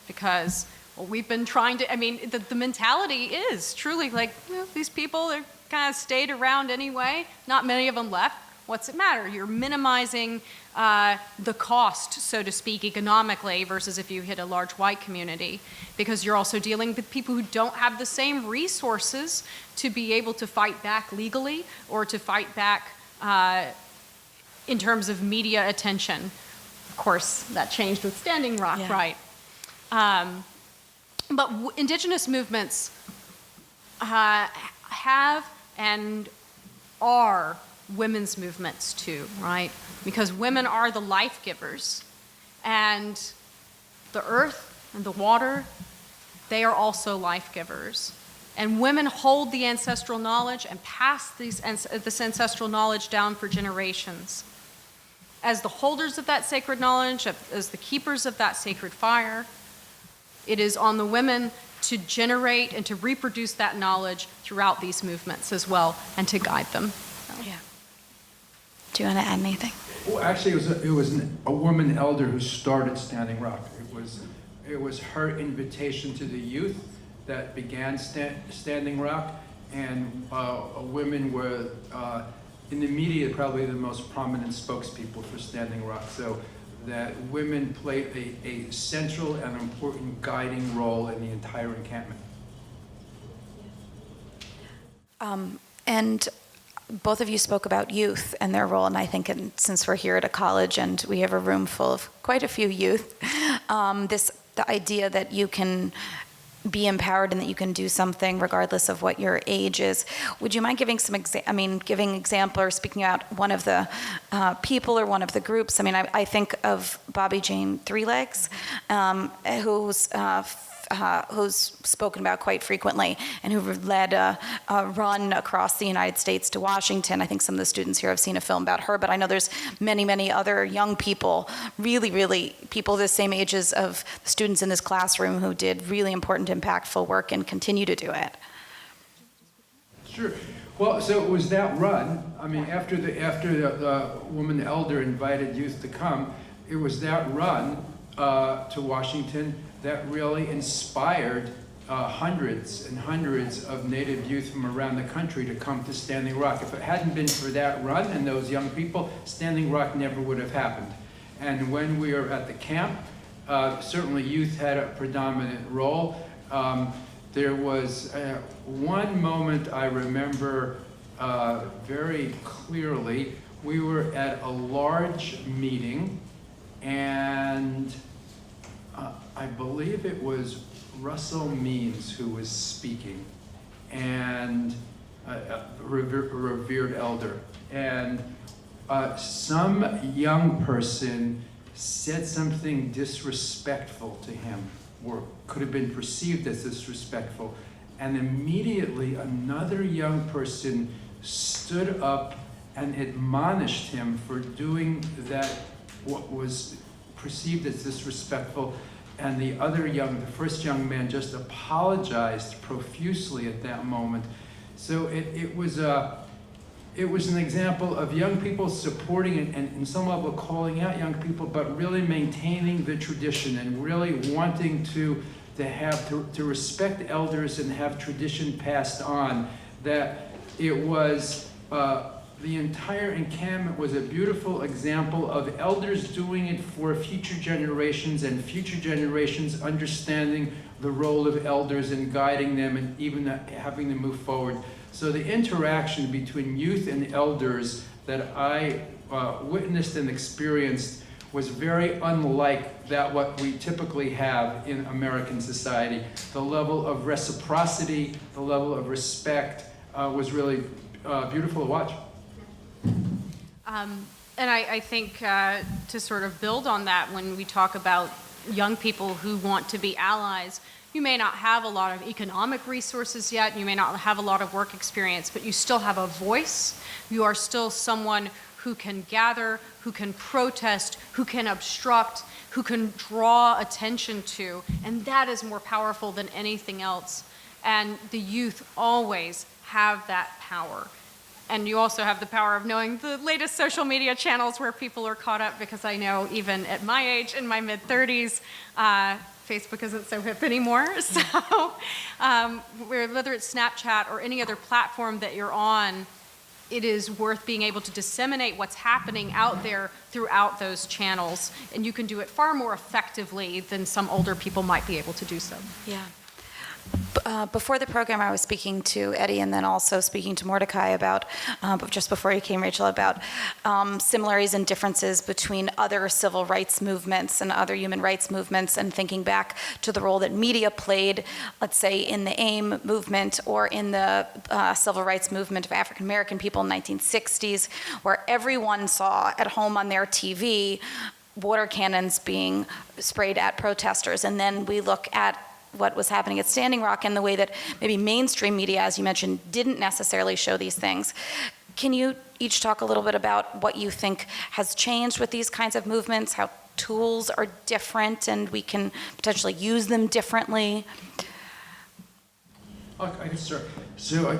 Because well, we've been trying to, I mean, the mentality is truly like, you know, these people are kind of stayed around anyway, not many of them left. What's it matter? You're minimizing the cost, so to speak, economically, versus if you hit a large white community, because you're also dealing with people who don't have the same resources to be able to fight back legally or to fight back in terms of media attention. Of course, that changed with Standing Rock, Yeah. right? But indigenous movements have and are women's movements too, right? Because women are the life givers, and the earth and the water, they are also life givers. And women hold the ancestral knowledge and pass this ancestral knowledge down for generations. As the holders of that sacred knowledge, as the keepers of that sacred fire, it is on the women to generate and to reproduce that knowledge throughout these movements as well, and to guide them. Yeah. Do you want to add anything? Well, actually, it was a woman elder who started Standing Rock. It was her invitation to the youth that began Standing Rock, and women were in the media probably the most prominent spokespeople for Standing Rock. So that women played a central and important guiding role in the entire encampment. And both of you spoke about youth and their role, and I think since we're here at a college and we have a room full of quite a few youth, the idea that you can be empowered and that you can do something regardless of what your age is. Would you mind giving some giving example or speaking out one of the people or one of the groups? I mean, I think of Bobby Jane Three Legs, who's spoken about quite frequently and who led a run across the United States to Washington. I think some of the students here have seen a film about her, but I know there's many, many other young people, really people the same ages of students in this classroom who did really important, impactful work and continue to do it. Sure. Well, so it was that run. I mean, after the woman elder invited youth to come, it was that run to Washington that really inspired hundreds and hundreds of Native youth from around the country to come to Standing Rock. If it hadn't been for that run and those young people, Standing Rock never would have happened. And when we were at the camp, certainly youth had a predominant role. There was one moment I remember very clearly. We were at a large meeting, and I believe it was Russell Means who was speaking, and a revered elder. And some young person said something disrespectful to him, or could have been perceived as disrespectful. And immediately another young person stood up and admonished him for doing that, what was perceived as disrespectful. And the first young man just apologized profusely at that moment. So it was an example of young people supporting and in some level calling out young people, but really maintaining the tradition and really wanting to respect elders and have tradition passed on. That it was the entire encampment was a beautiful example of elders doing it for future generations, and future generations understanding the role of elders and guiding them and even having them move forward. So the interaction between youth and elders that I witnessed and experienced was very unlike that what we typically have in American society. The level of reciprocity, the level of respect was really beautiful to watch. And I think to sort of build on that, when we talk about young people who want to be allies, you may not have a lot of economic resources yet, you may not have a lot of work experience, but you still have a voice. You are still someone who can gather, who can protest, who can obstruct, who can draw attention to, and that is more powerful than anything else. And the youth always have that power. And you also have the power of knowing the latest social media channels where people are caught up, because I know even at my age, in my mid-30s, Facebook isn't so hip anymore. So whether it's Snapchat or any other platform that you're on, it is worth being able to disseminate what's happening out there throughout those channels. And you can do it far more effectively than some older people might be able to do so. Yeah. Before the program, I was speaking to Eddie and then also speaking to Mordechai about, but just before you came, Rachel, about similarities and differences between other civil rights movements and other human rights movements, and thinking back to the role that media played, let's say, in the AIM movement or in the civil rights movement of African American people in the 1960s, where everyone saw at home on their TV water cannons being sprayed at protesters. And then we look at what was happening at Standing Rock and the way that maybe mainstream media, as you mentioned, didn't necessarily show these things. Can you each talk a little bit about what you think has changed with these kinds of movements, how tools are different and we can potentially use them differently? I can start. So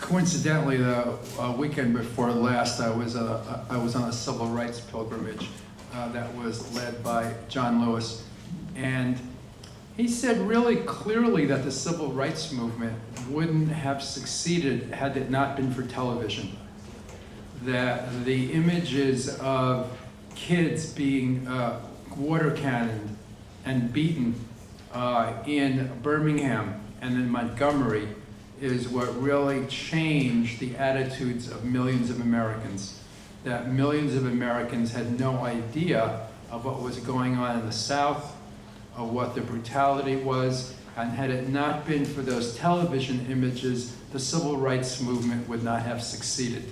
coincidentally, the weekend before last, I was on a civil rights pilgrimage that was led by John Lewis, and he said really clearly that the civil rights movement wouldn't have succeeded had it not been for television. That the images of kids being water cannoned and beaten in Birmingham and in Montgomery is what really changed the attitudes of millions of Americans. That millions of Americans had no idea of what was going on in the South, of what the brutality was, and had it not been for those television images, the civil rights movement would not have succeeded.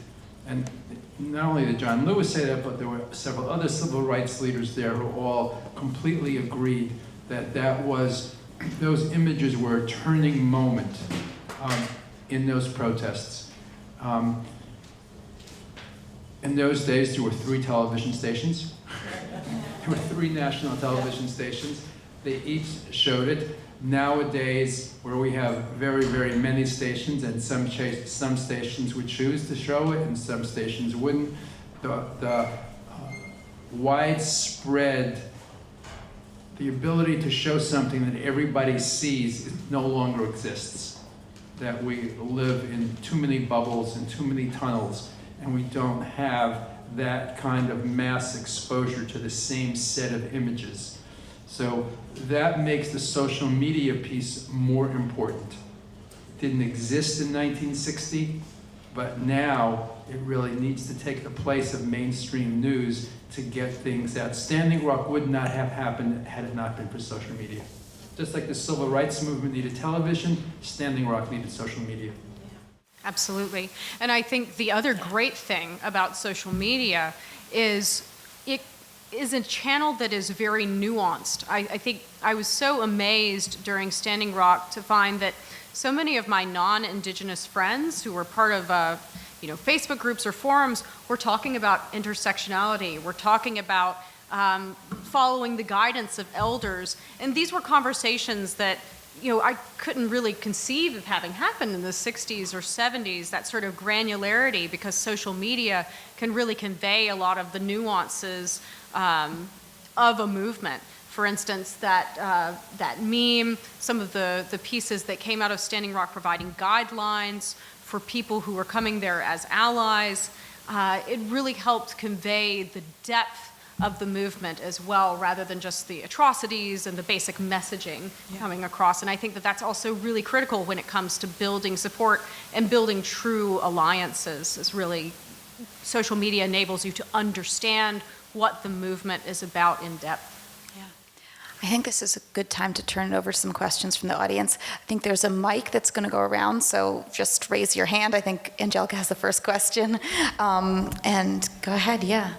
And not only did John Lewis say that, but there were several other civil rights leaders there who all completely agreed that those images were a turning moment in those protests. In those days, there were 3 television stations. There were 3 national television stations. They each showed it. Nowadays, where we have very, very many stations, and some stations would choose to show it, and some stations wouldn't, the widespread, the ability to show something that everybody sees no longer exists. That we live in too many bubbles and too many tunnels, and we don't have that kind of mass exposure to the same set of images. So that makes the social media piece more important. It didn't exist in 1960, but now it really needs to take the place of mainstream news to get things out. Standing Rock would not have happened had it not been for social media. Just like the civil rights movement needed television, Standing Rock needed social media. Absolutely. And I think the other great thing about social media is it is a channel that is very nuanced. I think I was so amazed during Standing Rock to find that so many of my non-Indigenous friends who were part of Facebook groups or forums were talking about intersectionality. We're talking about following the guidance of elders. And these were conversations that I couldn't really conceive of having happened in the 60s or 70s, that sort of granularity, because social media can really convey a lot of the nuances of a movement. For instance, that meme, some of the pieces that came out of Standing Rock providing guidelines for people who were coming there as allies, it really helped convey the depth of the movement as well, rather than just the atrocities and the basic messaging coming across. And I think that that's also really critical when it comes to building support and building true alliances. Is really, social media enables you to understand what the movement is about in depth. I think this is a good time to turn it over to some questions from the audience. I think there's a mic that's going to go around, so just raise your hand. I think Angelica has the first question. And go ahead, yeah.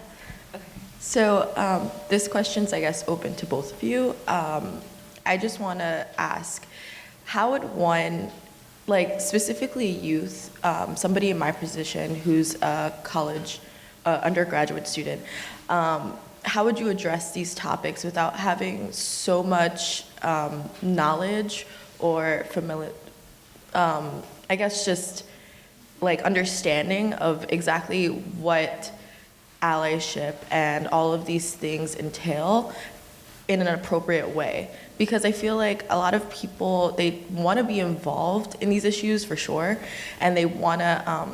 So this question's, I guess, open to both of you. I just want to ask, how would one, like specifically youth, somebody in my position who's a college undergraduate student, how would you address these topics without having so much knowledge or familiar, I guess just like understanding of exactly what allyship and all of these things entail in an appropriate way? Because I feel like a lot of people, they want to be involved in these issues for sure, and they want to,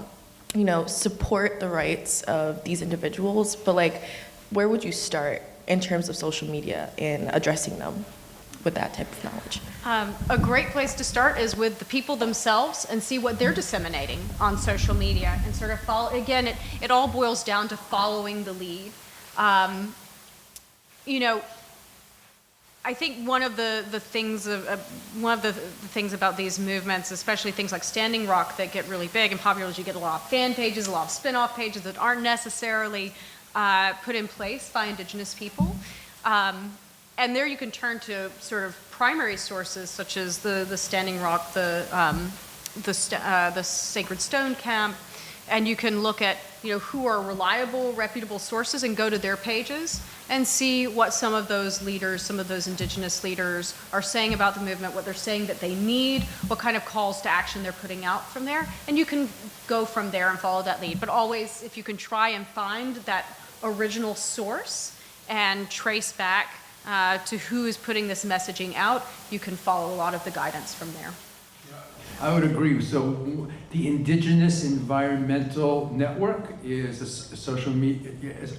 support the rights of these individuals, but like, where would you start in terms of social media in addressing them with that type of knowledge? A great place to start is with the people themselves and see what they're disseminating on social media and sort of follow. Again, it all boils down to following the lead. I think one of the things about these movements, especially things like Standing Rock that get really big and popular, is you get a lot of fan pages, a lot of spin-off pages that aren't necessarily put in place by indigenous people. And there you can turn to sort of primary sources such as the Standing Rock, the Sacred Stone Camp, and you can look at who are reliable, reputable sources and go to their pages and see what some of those leaders, some of those indigenous leaders are saying about the movement, what they're saying that they need, what kind of calls to action they're putting out from there, and you can go from there and follow that lead. But always, if you can try and find that original source and trace back to who is putting this messaging out, you can follow a lot of the guidance from there. I would agree. So the Indigenous Environmental Network is is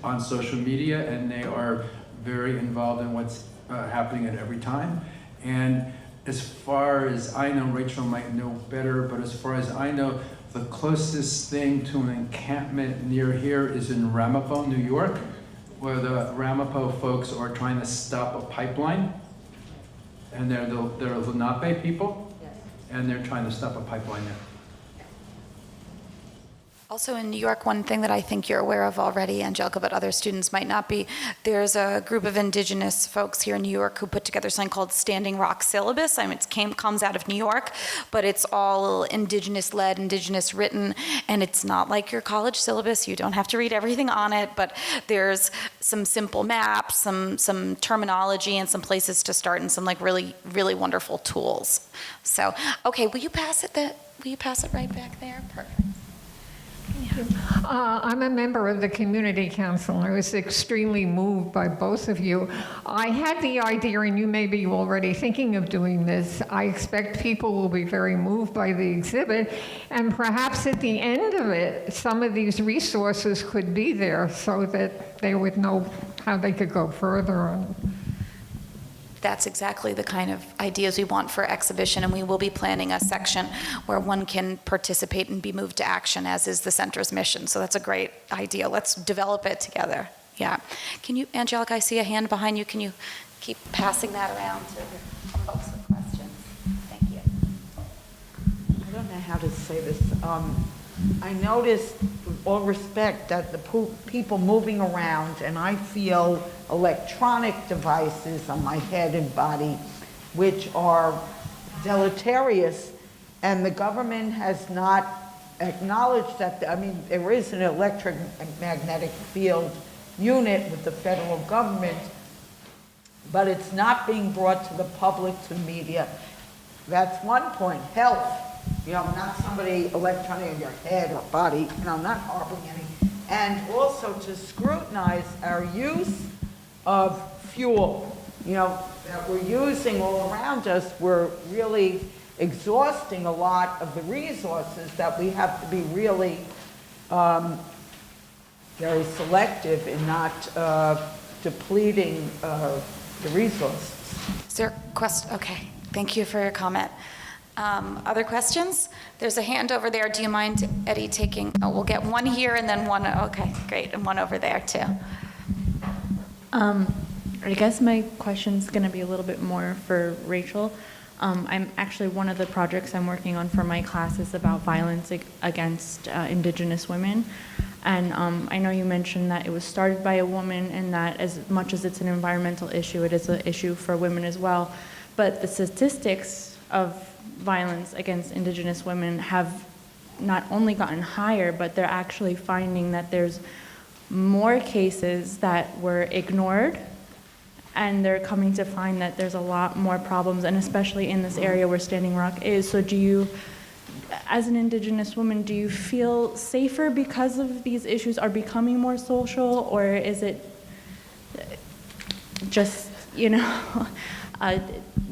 on social media, and they are very involved in what's happening at every time. And as far as I know, Rachel might know better, but as far as I know, the closest thing to an encampment near here is in Ramapo, New York, where the Ramapo folks are trying to stop a pipeline, and they're Lenape people. And they're trying to stop a pipeline there. Also in New York, one thing that I think you're aware of already, Angelica, but other students might not be, there's a group of indigenous folks here in New York who put together something called Standing Rock Syllabus. I mean, it comes out of New York, but it's all indigenous-led, indigenous-written, and it's not like your college syllabus. You don't have to read everything on it, but there's some simple maps, some terminology, and some places to start, and some like really, really wonderful tools. So, okay, will you pass it right back there? Perfect. I'm a member of the Community Council, and I was extremely moved by both of you. I had the idea, and you may be already thinking of doing this, I expect people will be very moved by the exhibit, and perhaps at the end of it, some of these resources could be there so that they would know how they could go further. That's exactly the kind of ideas we want for exhibition, and we will be planning a section where one can participate and be moved to action, as is the center's mission. So that's a great idea. Let's develop it together. Yeah. Can you, Angelica, I see a hand behind you. Can you keep passing that around to folks with questions? Thank you. I don't know how to say this. I noticed, with all respect, that the people moving around, and I feel electronic devices on my head and body, which are deleterious, and the government has not acknowledged that. I mean, there is an electromagnetic field unit with the federal government, but it's not being brought to the public, to the media. That's one point. Health. Not somebody electronic in your head or body, not harboring any. And also to scrutinize our use of fuel, that we're using all around us. We're really exhausting a lot of the resources that we have to be really very selective in not depleting the resources. Is there a question? Okay, thank you for your comment. Other questions? There's a hand over there. Do you mind, Eddie, taking? Oh, we'll get one here and then one. Okay, great, and one over there too. I guess my question's going to be a little bit more for Rachel. I'm actually, one of the projects I'm working on for my class is about violence against Indigenous women. And I know you mentioned that it was started by a woman and that as much as it's an environmental issue, it is an issue for women as well. But the statistics of violence against Indigenous women have not only gotten higher, but they're actually finding that there's more cases that were ignored, and they're coming to find that there's a lot more problems, and especially in this area where Standing Rock is. So do you, as an Indigenous woman, do you feel safer because of these issues are becoming more social, or is it just, you know,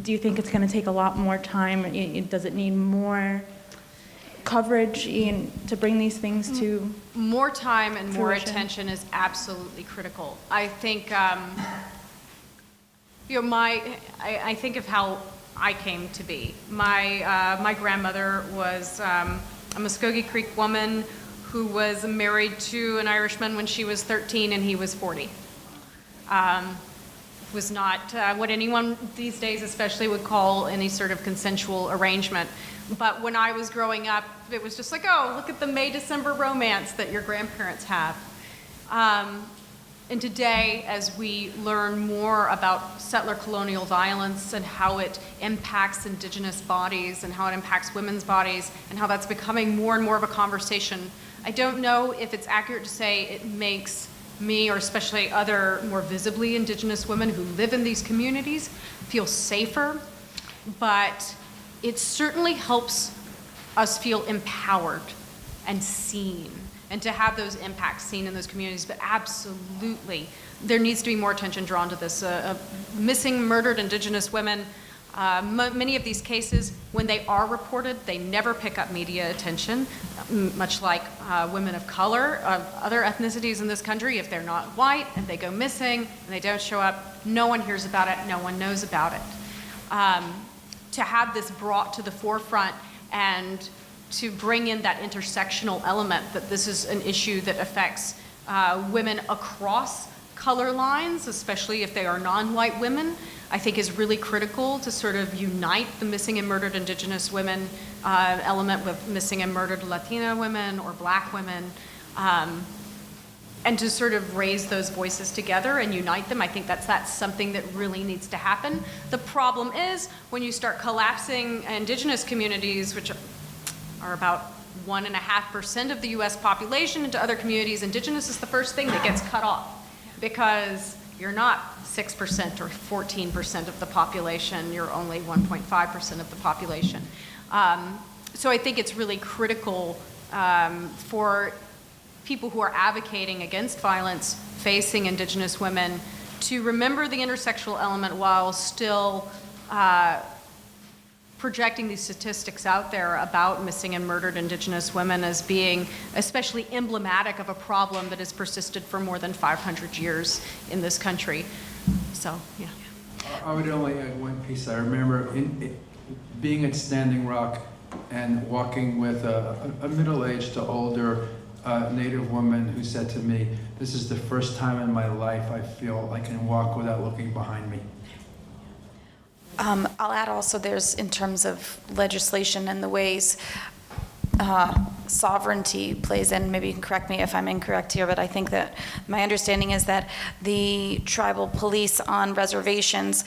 do you think it's going to take a lot more time? Does it need more coverage to bring these things to more time and more fruition? attention is absolutely critical. I think, you know, I think of how I came to be. My grandmother was a Muskogee Creek woman who was married to an Irishman when she was 13 and he was 40. Was not what anyone these days especially would call any sort of consensual arrangement. But when I was growing up, it was just like, oh, look at the May-December romance that your grandparents have. And today, as we learn more about settler colonial violence and how it impacts Indigenous bodies and how it impacts women's bodies and how that's becoming more and more of a conversation, I don't know if it's accurate to say it makes me, or especially other more visibly Indigenous women who live in these communities, feel safer, but it certainly helps us feel empowered and seen, and to have those impacts seen in those communities. But absolutely, there needs to be more attention drawn to this. Missing, murdered Indigenous women, many of these cases, when they are reported, they never pick up media attention, much like women of color, of other ethnicities in this country. If they're not white and they go missing and they don't show up, no one hears about it, no one knows about it. To have this brought to the forefront and to bring in that intersectional element, that this is an issue that affects women across color lines, especially if they are non-white women, I think is really critical to sort of unite the missing and murdered Indigenous women element with missing and murdered Latina women or Black women, and to sort of raise those voices together and unite them. I think that's something that really needs to happen. The problem is when you start collapsing Indigenous communities, which are about 1.5% of the US population, into other communities, Indigenous is the first thing that gets cut off, because you're not 6% or 14% of the population, you're only 1.5% of the population. So I think it's really critical for people who are advocating against violence facing Indigenous women to remember the intersectional element while still projecting these statistics out there about missing and murdered Indigenous women as being especially emblematic of a problem that has persisted for more than 500 years in this country. So, yeah. I would only add one piece. I remember being at Standing Rock and walking with a middle-aged to older Native woman who said to me, "This is the first time in my life I feel I can walk without looking behind me." I'll add also, there's, in terms of legislation and the ways sovereignty plays in, maybe you can correct me if I'm incorrect here, but I think that my understanding is that the tribal police on reservations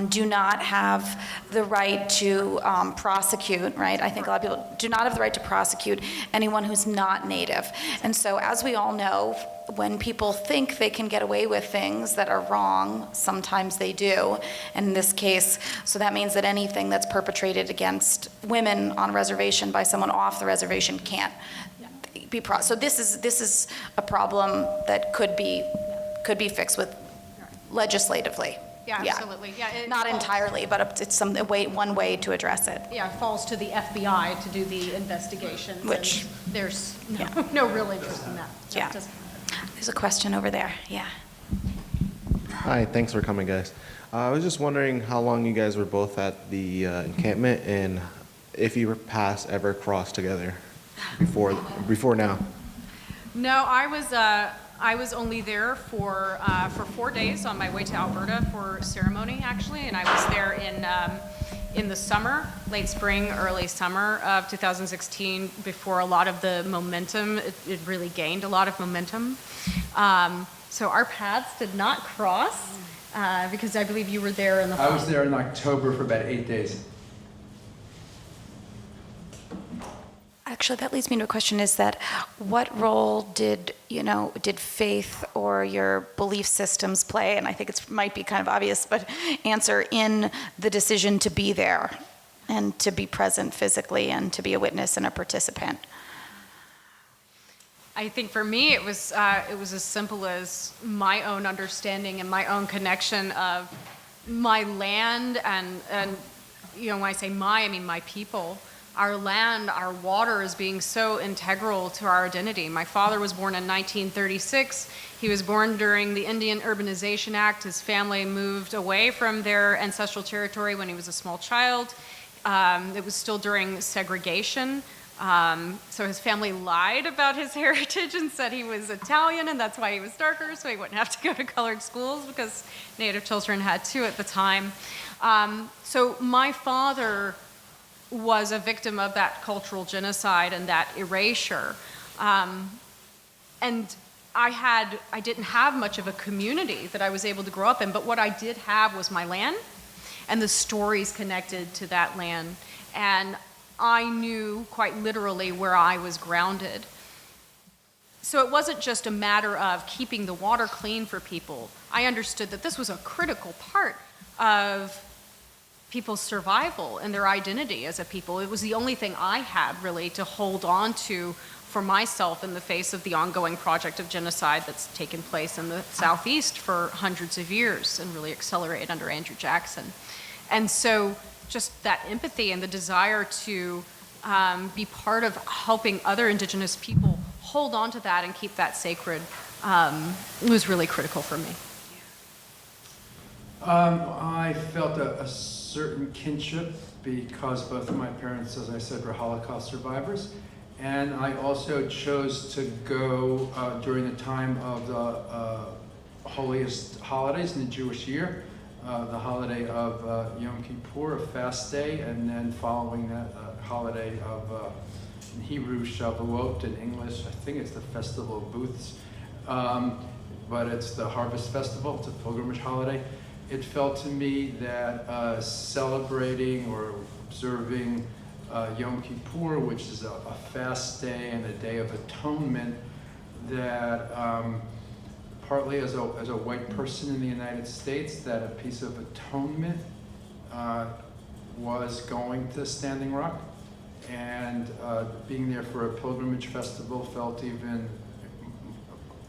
do not have the right to prosecute, right? I think a lot of people do not have the right to prosecute anyone who's not Native. And so, as we all know, when people think they can get away with things that are wrong, sometimes they do. And in this case, so that means that anything that's perpetrated against women on a reservation by someone off the reservation can't be so this is a problem that could be fixed with legislatively. Yeah, absolutely. Yeah, not entirely, but it's one way to address it. Yeah, it falls to the FBI to do the investigations. Which there's no real interest in that. So yeah. There's a question over there. Yeah. Hi, thanks for coming, guys. I was just wondering how long you guys were both at the encampment, and if your paths ever crossed together before now. No, I I was only there for 4 days on my way to Alberta for ceremony, actually, and I was there in the summer, late spring, early summer of 2016, before a lot of the momentum, it really gained a lot of momentum. So our paths did not cross, because I believe you were there in the fall. I was there in October for about 8 days. Actually, that leads me to a question, is that what role did faith or your belief systems play, and I think it might be kind of obvious, but answer, in the decision to be there and to be present physically and to be a witness and a participant? I think for me it was as simple as my own understanding and my own connection of my land and when I say I mean my people. Our land, our water is being so integral to our identity. My father was born in 1936. He was born during the Indian Urbanization Act. His family moved away from their ancestral territory when he was a small child. It was still during segregation. So his family lied about his heritage and said he was Italian, and that's why he was darker, so he wouldn't have to go to colored schools, because Native children had to at the time. So my father was a victim of that cultural genocide and that erasure. And I didn't have much of a community that I was able to grow up in, but what I did have was my land and the stories connected to that land. And I knew quite literally where I was grounded. So it wasn't just a matter of keeping the water clean for people. I understood that this was a critical part of people's survival and their identity as a people. It was the only thing I had really to hold on to for myself in the face of the ongoing project of genocide that's taken place in the Southeast for hundreds of years and really accelerated under Andrew Jackson. And so just that empathy and the desire to be part of helping other indigenous people hold on to that and keep that sacred was really critical for me. I felt a certain kinship because both of my parents, as I said, were Holocaust survivors. And I also chose to go during the time of the holiest holidays in the Jewish year, the holiday of Yom Kippur, a fast day, and then following that holiday of, in Hebrew, Shavuot, in English, I think it's the Festival of Booths, but it's the Harvest Festival, it's a pilgrimage holiday. It felt to me that celebrating or observing Yom Kippur, which is a fast day and a day of atonement, that partly as a white person in the United States, that a piece of atonement was going to Standing Rock, and being there for a pilgrimage festival felt even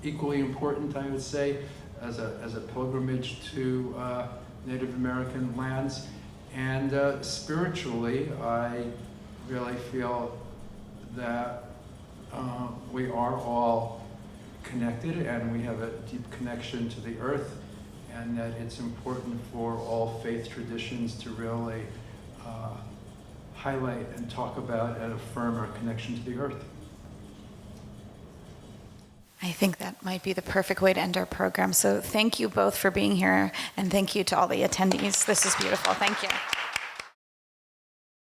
equally important, I would say, as a pilgrimage to Native American lands. And spiritually, I really feel that we are all connected and we have a deep connection to the earth, and that it's important for all faith traditions to really highlight and talk about and affirm our connection to the earth. I think that might be the perfect way to end our program. So thank you both for being here, and thank you to all the attendees. This is beautiful. Thank you.